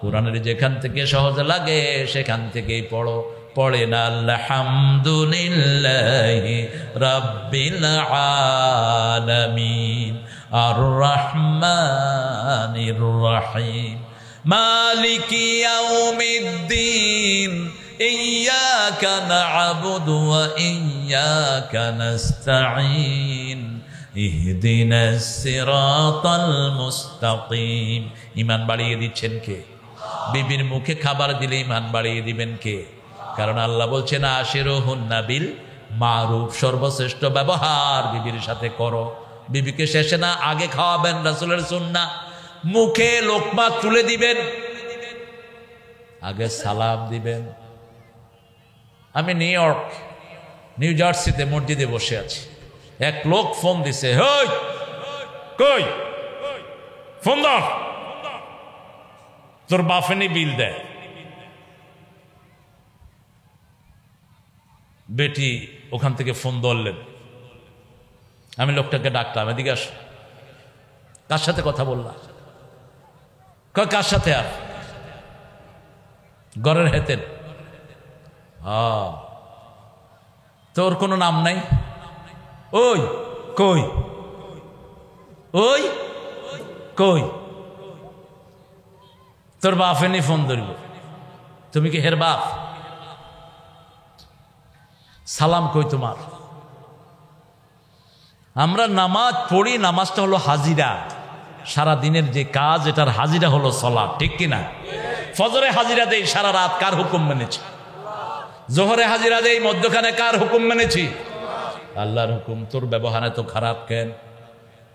কোরআনের যেখান থেকে সহজ লাগে সেখান থেকেই পড়ো। পড়েন আলহামদুলিল্লাহি রাব্বিল আলামিন আর রহমানির রহিম মালিকি ইয়াউমিদ্দিন ইয়্যাকা না'বুদু ওয়া ইয়্যাকা নাস্তাঈন ইহদিনাস সিরাতাল মুস্তাকিম। ঈমান বাড়িয়ে দিচ্ছেন কে? বিবির মুখে খাবার দিলে ঈমান বাড়িয়ে দিবেন কে? কারণ আল্লাহ বলছেন আশিরুহুন্না বিল মারুফ, সর্বশ্রেষ্ঠ ব্যবহার বিবির সাথে করো। বিবিকে শেষে না আগে খাওয়াবেন, রাসূলের সুন্নাহ। মুখে লোকমা তুলে দিবেন, আগে সালাম দিবেন। আমি নিউ জার্সিতে মসজিদে বসে আছি, এক লোক ফোন দিছে, হই কই ফোন দাও, তোর বাফেনি বিল দেয়। বেটি ওখান থেকে ফোন ধরলেন, আমি লোকটাকে ডাকলাম, এদিকে আস, কার সাথে কথা বললাম? কার সাথে? আর ঘরের হেতেন। তোর কোনো নাম নাই? ওই কই, ওই কই, তোর বাপেনি ফোন ধরব, তুমি কি হের বাপ? সালাম কই তোমার? আমরা নামাজ পড়ি, নামাজটা হলো হাজিরা, সারা দিনের যে কাজ এটার হাজিরা হলো সালাত, ঠিক কিনা? ফজরে হাজিরা দেই, সারা রাত কার হুকুম মেনেছি? জোহরে হাজিরা দেই, মধ্যখানে কার হুকুম মেনেছি? আল্লাহর হুকুম। তোর ব্যবহারে তো খারাপ কেন?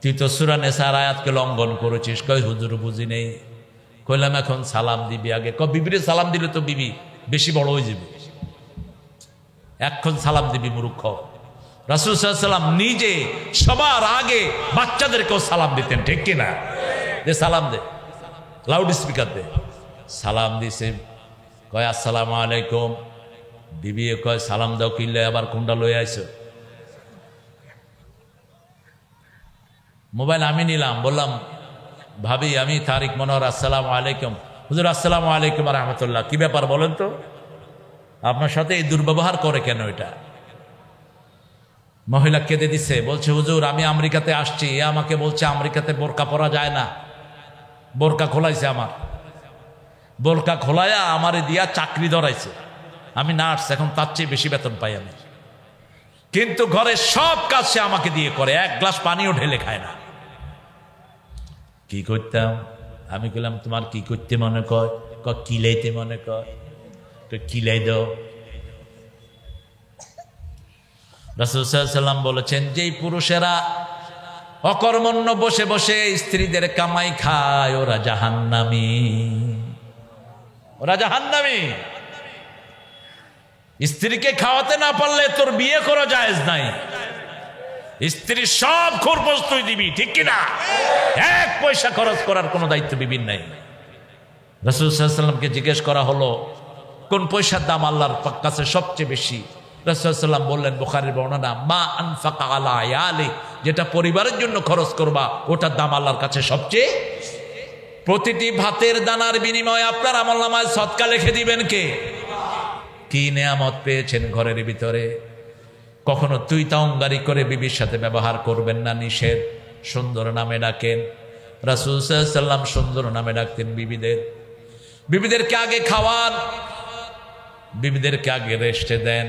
তুই তো সূরা নিসার আয়াতকে লঙ্ঘন করেছিস। কই হুজুর বুঝি নেই। কইলাম এখন সালাম দিবি আগে। বিবিরে সালাম দিলে তো বিবি বেশি বড় হয়ে যাবে, এখন সালাম দিবি মূর্খ। রাসূল সাল্লাল্লাহু আলাইহি ওয়াসাল্লাম নিজে সবার আগে বাচ্চাদেরকেও সালাম দিতেন, ঠিক কিনা? দে সালাম দে, লাউড স্পিকার দে। সালাম দিছে, কয় আসসালামু আলাইকুম। বিবি কয় সালাম দাও কিনলে আবার কোনটা লই আইছো? মোবাইল আমি নিলাম, বললাম ভাবি আমি তারিক মনোহর, আসসালামু আলাইকুম। হুজুর আসসালামু আলাইকুম ওয়া রাহমাতুল্লাহ। কি ব্যাপার বলেন তো, আপনার সাথে এই দুর্ব্যবহার করে কেন? এটা মহিলা কেঁদে দিছে, বলছে হুজুর আমি আমেরিকাতে আসছি, এ আমাকে বলছে আমেরিকাতে বোরকা পরা যায় না। বোরকা খোলাইছে, আমার বোরকা খোলায়া আমারে দিয়া চাকরি ধরাইছে। আমি নার্স, এখন তার চেয়ে বেশি বেতন পাই আমি, কিন্তু ঘরের সব কাজ সে আমাকে দিয়ে করে, এক গ্লাস পানিও ঢেলে খায় না। কি করতাম? আমি বললাম তোমার কি করতে মনে কয়? কিলাইতে মনে কয়, তো কিলাই দাও। রাসূল সাল্লাল্লাহু আলাইহি ওয়াসাল্লাম বলেছেন, যেই পুরুষেরা অকর্মণ্য বসে বসে স্ত্রীদের কামাই খায় ওরা জাহান্নামী, ওরা জাহান্নামী। স্ত্রীকে খাওয়াতে না পারলে তোর বিয়ে করা জায়েজ নাই। স্ত্রীর সব খরচ তুই দিবি, ঠিক কিনা? এক পয়সা খরচ করার কোনো দায়িত্ব বিবির নাই। রাসূল সাল্লাল্লাহু আলাইহি ওয়াসাল্লামকে জিজ্ঞেস করা হলো কোন পয়সার দাম আল্লাহর কাছে সবচেয়ে বেশি? রাসূল সাল্লাল্লাহু আলাইহি ওয়াসাল্লাম বললেন, বুখারীর বর্ণনা, মা আনফাকা আলা আয়ালি, যেটা পরিবারের জন্য খরচ করবা ওটার দাম আল্লাহর কাছে সবচেয়ে। প্রতিটি ভাতের দানার বিনিময়ে আপনার আমলনামায় সদকা লিখে দিবেন কে? কি নেয়ামত পেয়েছেন ঘরের ভিতরে। কখনো তুই তাওঙ্গারি করে বিবির সাথে ব্যবহার করবেন না, নিষেধ। সুন্দর নামে ডাকেন। রাসূল সাল্লাল্লাহু আলাইহি ওয়াসাল্লাম সুন্দর নামে ডাকতেন বিবিদের। বিবিদেরকে আগে খাওয়ান, বিবিদেরকে আগে রেস্টে দেন।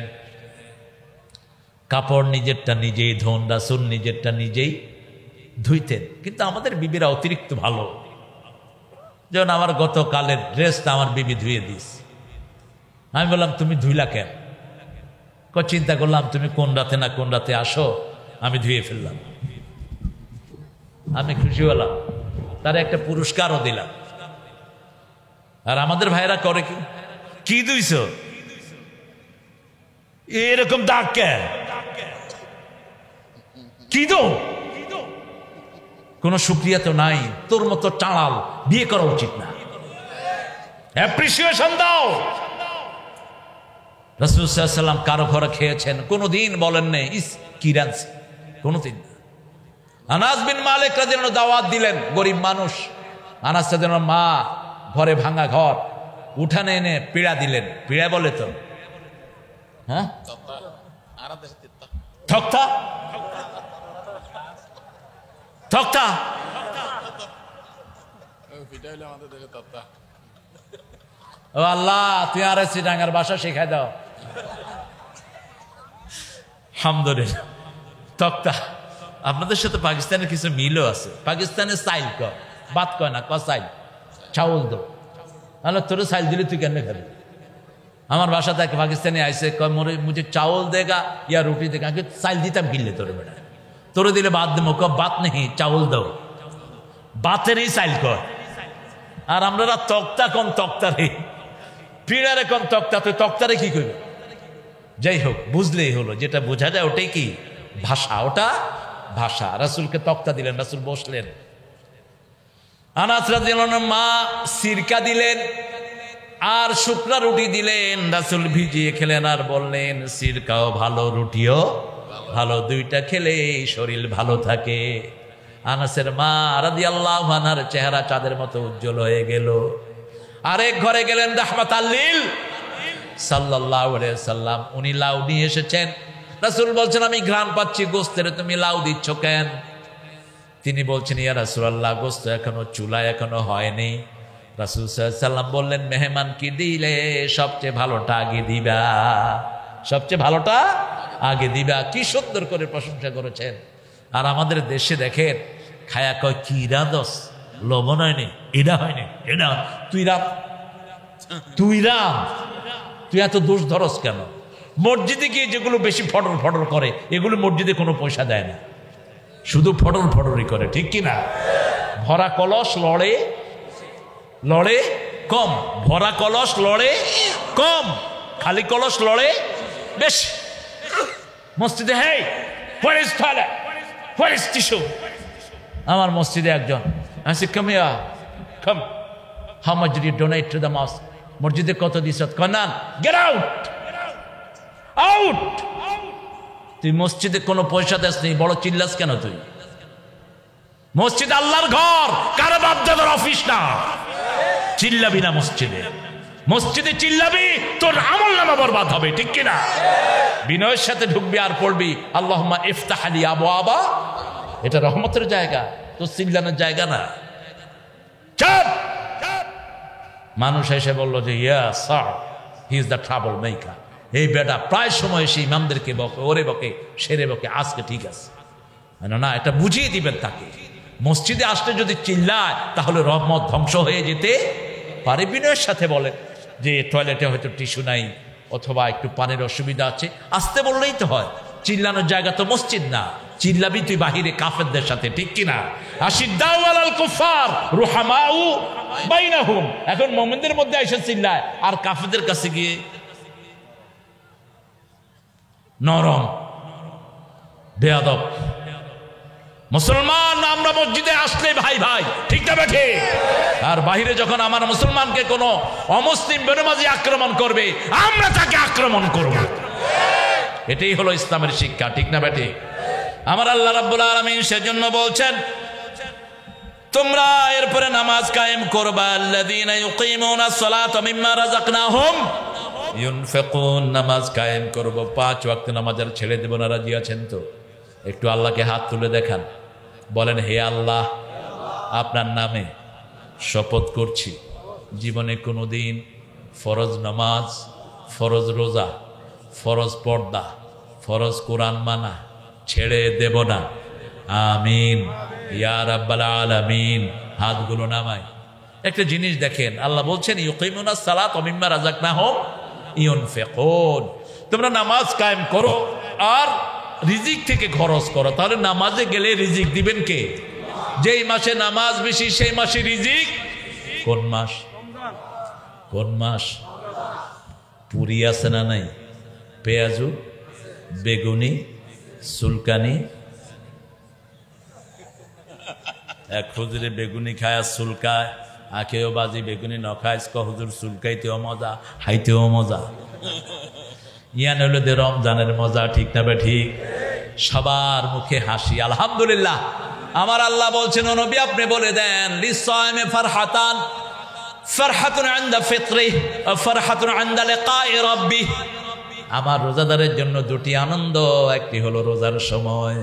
কাপড় নিজেরটা নিজেই ধোন, রাসূল নিজেরটা নিজেই ধুইতেন। কিন্তু আমাদের বিবিরা অতিরিক্ত ভালো। যেমন আমার গতকালের ড্রেসটা আমার বিবি ধুয়ে দিস। আমি বললাম তুমি ধুইলা কেন? চিন্তা করলাম তুমি কোন রাতে না কোন রাতে আসো, আমি ধুয়ে ফেললাম। আমি খুশি হলাম, তার একটা পুরস্কারও দিলাম। আর আমাদের ভাইরা করে কি, কি ধুইছ এরকম দাগ কেন? কি দো, কোন শুকরিয়া তো নাই। তোর মতো চাঁড়াল বিয়ে করা উচিত না, অ্যাপ্রিসিয়েশন দাও। রাসূল সাল্লাল্লাহু আলাইহি ওয়াসাল্লাম কারো ঘরে খেয়েছেন, কোনদিন বলেন নেই ইস কি রাঁধছে, কোনদিন। আনাস বিন মালিক রাদিয়াল্লাহু আনহু দাওয়াত দিলেন, গরিব মানুষ। আনাস রাদিয়াল্লাহু আনহু মা ঘরে ভাঙা ঘর, উঠানে এনে পিড়া দিলেন। পিড়া বলে তো, হ্যাঁ থকতা, থকতা। ও আল্লাহ, তুই আর চিটাঙ্গার ভাষা শিখাই দাও। আলহামদুলিল্লাহ। তক্তা। আপনাদের সাথে পাকিস্তানের কিছু মিলও আছে। পাকিস্তানের সাইল ক বাত কয় না, ক সাইল, চাউল দো। তাহলে তোর সাইল দিলে তুই কেন খাবি? আমার বাসা থেকে পাকিস্তানি আইসে, কয় মোরে মুঝে চাউল দেগা ইয়া রুটি দেগা। সাইল দিতাম কিনলে তোর বেটা, তোরে দিলে বাদ দেবো। ক বাত নেই, চাউল দাও। বাতেরই সাইল কর। আর আমরা তক্তা কোন তক্তা রে, পিড়ারে কোন তক্তা, তুই তক্তারে কি করবি? যাই হোক, বুঝলেই হলো, যেটা বোঝা যায় ওটাই কি ভাষা, ওটা ভাষা। রাসূলকে তক্তা দিলেন, রাসূল বসলেন। আনাস রাদিয়াল্লাহু আনহু মা সিরকা দিলেন আর শুকনা রুটি দিলেন, রাসূল ভিজিয়ে খেলেন আর বললেন সিরকাও ভালো রুটিও ভালো, দুইটা খেলে শরীর ভালো থাকে। আনাসের মা রাদিয়াল্লাহু আনহার চেহারা চাঁদের মতো উজ্জ্বল হয়ে গেল। আরেক ঘরে গেলেন রাহমাতাল লিল সাল্লাল্লাহু আলাইহি সাল্লাম, উনি লাউ নিয়ে এসেছেন। রাসূল বলছেন আমি ঘ্রাণ পাচ্ছি গোস্তের, তুমি লাউ দিচ্ছ কেন? তিনি বলছেন ইয়া রাসূলুল্লাহ, গোস্ত এখনো চুলায় এখনো হয়নি। রাসূল সাল্লাল্লাহু আলাইহি সাল্লাম বললেন মেহমান কি দিলে সবচেয়ে ভালোটা আগে দিবা, সবচেয়ে ভালোটা আগে দিবা। কি সুন্দর করে প্রশংসা করেছেন। আর আমাদের দেশে দেখেন খায়া কয় কি রাদস, লবণ হয়নি, এটা হয়নি, এটা তুই রাম, তুই রাম, তুই এত দোষ ধরস কেন? মসজিদে গিয়ে যেগুলো বেশি ফটর ফটর করে এগুলো মসজিদে কোনো পয়সা দেয় না, শুধু ফটর ফটরই করে, ঠিক কিনা? ভরা কলস লড়ে লড়ে কম, ভরা কলস লড়ে কম, খালি কলস লড়ে বেশি। মসজিদে হেই where is toilet, where is tissue? আমার মসজিদে একজন আসে, come here, come, how much did you donate to the mosque? মসজিদে কত দিছ? কনান, get out, out, তুই মসজিদে কোনো পয়সা দেস নেই, বড় চিল্লাস কেন তুই? মসজিদ আল্লাহর ঘর, কারো বাপ দাদার অফিস না। চিল্লাবি না মসজিদে, মসজিদে চিল্লাবি তোর আমল নামা বরবাদ হবে, ঠিক কিনা? বিনয়ের সাথে ঢুকবি আর পড়বি আল্লাহুম্মা ইফতাহ লি আবওয়াবা, এটা রহমতের জায়গা, তো চিল্লানোর জায়গা না। চুপ! মানুষ এসে বললো যে ইয়া sir, he is the trouble maker. এই বেটা প্রায় সময় সে ইমামদেরকে বকে, ওরে বকে, সেরে বকে, আজকে ঠিক আছে না, এটা বুঝিয়ে দিবেন তাকে। মসজিদে আসলে যদি চিল্লায় তাহলে রহমত ধ্বংস হয়ে যেতে পারে। বিনয়ের সাথে বলেন যে টয়লেটে হয়তো টিস্যু নাই অথবা একটু পানির অসুবিধা আছে, আসতে বললেই তো হয়। চিল্লানোর জায়গা তো মসজিদ না, চিল্লাবি তুই বাহিরে কাফেরদের সাথে, ঠিক কিনা? আশিদ্দাউ আলাল কুফার রুহামাউ বাইনাহুম, এখন মুমিনদের মধ্যে এসে চিল্লায় আর কাফেরদের কাছে গিয়ে নরম বেয়াদব। মুসলমান আমরা মসজিদে আসলে ভাই ভাই, ঠিক না বেঠে? আর বাহিরে যখন আমার মুসলমানকে কোনো অমুসলিম বেনামাজি আক্রমণ করবে আমরা তাকে আক্রমণ করব, এটাই হলো ইসলামের শিক্ষা, ঠিক না বেঠে? আমার আল্লাহ রাব্বুল আলামিন সেজন্য বলছেন তোমরা এরপরে নামাজ কায়েম করবা, আল্লাযীনা ইউকিমুনাস সালাতা মিম্মা রাযাকনাহুম ইউনফিকুন, নামাজ কায়েম করব, 5 ওয়াক্ত নামাজ আর ছেড়ে দেব না। রাজি আছেন তো? একটু আল্লাহকে হাত তুলে দেখান, বলেন হে আল্লাহ, আপনার নামে শপথ করছি জীবনে কোনোদিন ফরজ নামাজ, ফরজ রোজা, ফরজ পর্দা, ফরজ কোরআন মানা ছেড়ে দেব না। আমিন ইয়া রাব্বাল আলামিন। হাতগুলো নামাই। একটা জিনিস দেখেন, আল্লাহ বলছেন ইউকিমুনাস সালাত ওয়া মিম্মা রাযাকনাহুম ইউনফিকুন, তোমরা নামাজ কায়েম করো আর রিজিক থেকে খরচ করো। তাহলে নামাজে গেলে রিজিক দিবেন কে? যেই মাসে নামাজ বেশি সেই মাসে রিজিক। কোন মাস? কোন মাস? পুরি আছে না নাই? পেঁয়াজু, বেগুনি, সুলকানি। এক হুজুরে বেগুনি খায় আর সুলকায়, আখেও বাজি বেগুনি ন খায়, হুজুর সুলকাইতেও মজা, হাইতেও মজা। ইয়ান হলো দে রমজানের মজা, ঠিক না বে ঠিক? সবার মুখে হাসি, আলহামদুলিল্লাহ। আমার আল্লাহ বলছেন ও নবী আপনি বলে দেন লিসাইমে ফারহাতান, ফারহাতুন ইনদা ফিত্রি ওয়া ফারহাতুন ইনদা লিকাই রাব্বি, আমার রোজাদারের জন্য দুটি আনন্দ, একটি হলো রোজার সময়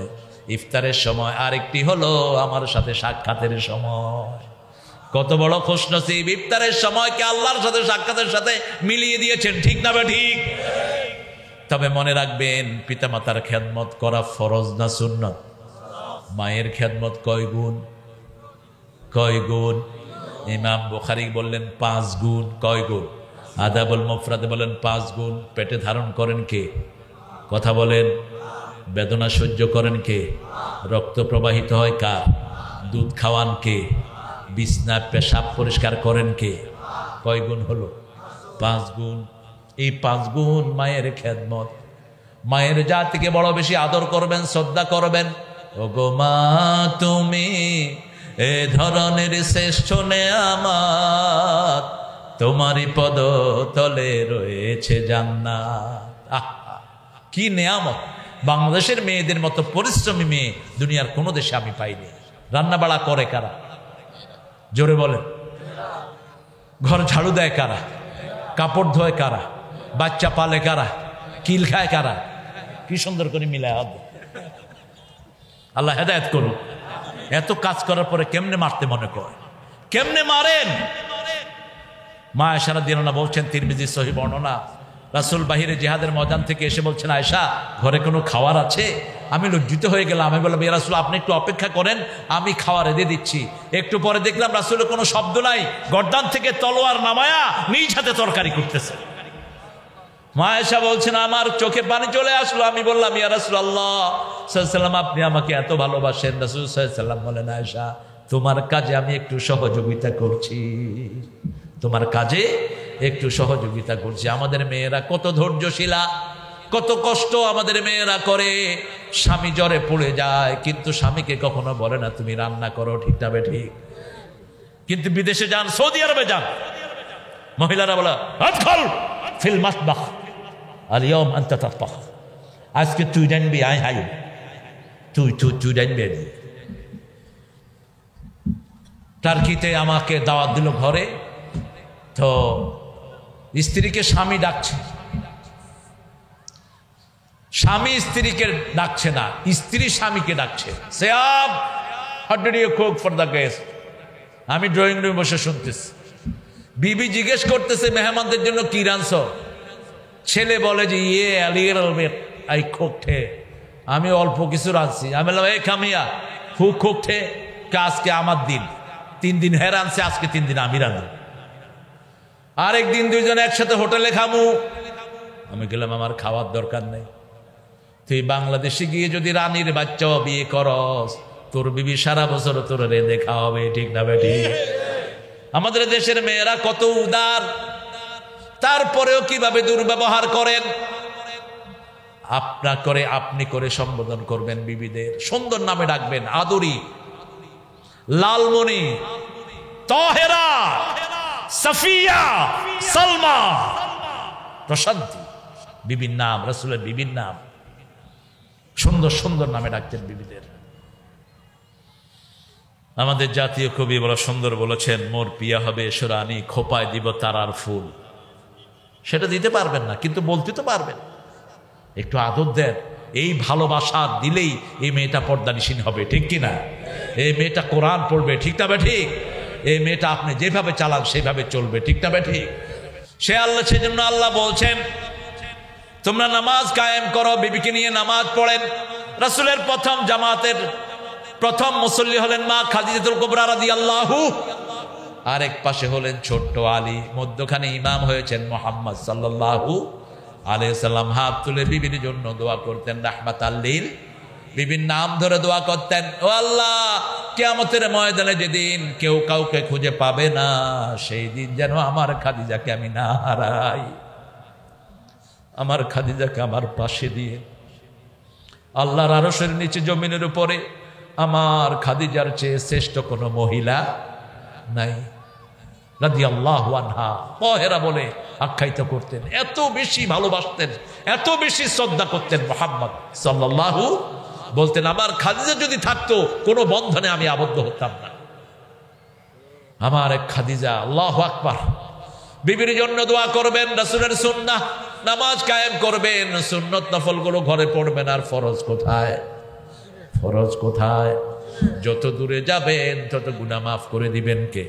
ইফতারের সময়, আর একটি হলো আমার সাথে সাক্ষাতের সময়। কত বড় খুশনসিব, ইফতারের সময়কে আল্লাহর সাথে সাক্ষাতের সাথে মিলিয়ে দিয়েছেন, ঠিক না বে ঠিক? তবে মনে রাখবেন পিতামাতার খেদমত করা ফরজ না সুন্নত? মায়ের খেদমত কয় গুণ? কয় গুণ? ইমাম বুখারী বললেন 5 গুণ। কয় গুণ? আদাবুল মুফরাদে বলেন 5 গুণ। পেটে ধারণ করেন কে? কথা বলেন। বেদনা সহ্য করেন কে? রক্ত প্রবাহিত হয় কার? দুধ খাওয়ান কে? বিছনা পেশাব পরিষ্কার করেন কে? কয় গুণ হলো? 5 গুণ। এই 5 গুণ মায়ের খেদমত মায়ের জাতিকে বড় বেশি আদর করবেন, শ্রদ্ধা করবেন। ওগো মা তুমি এ ধরনের শ্রেষ্ঠ নেয়ামত, তোমারই পদ তলে রয়েছে জান্নাত। কি নেয়ামত! বাংলাদেশের মেয়েদের মতো পরিশ্রমী মেয়ে দুনিয়ার কোনো দেশে আমি পাইনি। রান্না বাড়া করে কারা? জোরে বলেন। ঘর ঝাড়ু দেয় কারা? কাপড় ধোয় কারা? বাচ্চা পালে কারা? কিল খায় কারা? কি সুন্দর করে মিলায় হবে। আল্লাহ হেদায়েত করুন। এত কাজ করার পরে কেমনে মারতে মনে করে? কেমনে মারেন? মা আয়েশা রাদিয়াল্লাহু আনহা বলছেন, তিরমিজি সহিহ বর্ণনা, রাসূল বাহিরে জিহাদের ময়দান থেকে এসে বলছেন, আয়েশা ঘরে কোনো খাবার আছে? আমি লজ্জিত হয়ে গেলাম। আমি বললাম, ইয়া রাসূল আপনি একটু অপেক্ষা করেন, আমি খাবার এনে দিচ্ছি। একটু পরে দেখলাম রাসূলের কোনো শব্দ নাই, গর্দান থেকে তলোয়ার নামায়া নিজ হাতে তরকারি করতেছে। মা আয়েশা বলছেন, আমার চোখে পানি চলে আসলো। আমি বললাম, ইয়া রাসূলুল্লাহ সাল্লাল্লাহু আলাইহি ওয়াসাল্লাম আপনি আমাকে এত ভালোবাসেন। রাসূল সাল্লাল্লাহু আলাইহি ওয়াসাল্লাম বলেন, আয়েশা তোমার কাজে আমি একটু সহযোগিতা করছি, তোমার কাজে একটু সহযোগিতা করছি। আমাদের মেয়েরা কত ধৈর্যশীলা, কত কষ্ট আমাদের মেয়েরা করে। স্বামী জ্বরে পড়ে যায়, কিন্তু স্বামীকে কখনো বলে না তুমি রান্না করো, ঠিক না ঠিক? কিন্তু বিদেশে যান, সৌদি আরবে যান, মহিলারা বলে আদখল ফিল মাতবাখ আল-ইয়াওম আনতা তাতবাখ, আজকে তুই রান্নবি, আয় হাই তুই রান্নবি। টার্কিতে আমাকে দাওয়াত দিল ঘরে, তো স্ত্রীকে স্বামী ডাকছে, স্বামী স্ত্রীকে ডাকছে না, স্ত্রী স্বামীকে ডাকছে। সেয়াব how did you cook for the guest? আমি ড্রয়িং রুমে বসে শুনতেছি। বিবি জিজ্ঞেস করতেছে মেহমানদের জন্য কি রাঁধছো? ছেলে বলে যে ইয়ে আই কুকড, আমি অল্প কিছু রাঁধছি। আমি বললাম, এই কামিয়া হু কুকড? আজকে আমার দিন, 3 দিন হ্যাঁ রাঁধছে, আজকে 3 দিন আমি রাঁধব। আরেকদিন দুইজন একসাথে হোটেলে খামু। আমি গেলাম, আমার খাওয়ার দরকার নেই। তুই বাংলাদেশে গিয়ে যদি রানীর বাচ্চা বিয়ে করস, তোর বিবি সারা বছর তোর রেঁধে খাওয়াবে, ঠিক না বেটি? আমাদের দেশের মেয়েরা কত উদার, তারপরেও কিভাবে দুর্ব্যবহার করেন। আপনি করে সম্বোধন করবেন বিবিদের, সুন্দর নামে ডাকবেন, আদরি, লালমণি, তাহেরা, সাফিয়া, সালমা, প্রশান্তি, বিবির নাম, রাসূলের বিবির নাম, সুন্দর সুন্দর নামে ডাকতেন বিবিদের। আমাদের জাতীয় কবি বড় সুন্দর বলেছেন, মোর পিয়া হবে এসরানি, খোপায় দিব তারার ফুল। সেটা দিতে পারবেন না, কিন্তু বলতে তো পারবেন। একটু আদর দেন, এই ভালোবাসা দিলেই এই মেয়েটা পর্দানিসীন হবে, ঠিক কিনা? এই মেয়েটা কোরআন পড়বে, ঠিক না ঠিক? এই মেয়েটা আপনি যেভাবে চালান সেভাবে চলবে, ঠিক না ঠিক? সেজন্য আল্লাহ বলছেন, তোমরা নামাজ কায়েম করো, বিবিকে নিয়ে নামাজ পড়েন। রাসূলের প্রথম জামাতের প্রথম মুসল্লি হলেন মা খাদিজাতুল কুবরা রাদিয়াল্লাহু, আরেক পাশে হলেন ছোট্ট আলী, মধ্যখানে ইমাম হয়েছেন মুহাম্মদ সাল্লাল্লাহু আলাইহি ওয়াসাল্লাম। হাত তুলে বিবির জন্য দোয়া করতেন, রাহমাতাল লিল, বিবির নাম ধরে দোয়া করতেন। ও আল্লাহ, কিয়ামতের ময়দানে যেদিন কেউ কাউকে খুঁজে পাবে না, সেই দিন যেন আমার খাদিজাকে আমি না হারাই। আমার খাদিজাকে আমার পাশে দিয়ে, আল্লাহর আরশের নিচে জমিনের উপরে আমার খাদিজার চেয়ে শ্রেষ্ঠ কোনো মহিলা নাই। রাদিয়াল্লাহু আনহা, তাহেরা বলে আখ্যায়িত করতেন। এত বেশি ভালোবাসতেন, এত বেশি শ্রদ্ধা করতেন মুহাম্মদ সাল্লাল্লাহু। বলতেন, আমার খাদিজা যদি থাকতো কোনো বন্ধনে আমি আবদ্ধ হতাম না। আমার এক খাদিজা, আল্লাহু আকবার। বিবির জন্য দোয়া করবেন, রাসূলের সুন্নাহ নামাজ কায়েম করবেন, সুন্নত নফলগুলো ঘরে পড়বেন। আর ফরজ কোথায়? ফরজ কোথায়? যত দূরে যাবেন তত গুনাহ মাফ করে দিবেন কে?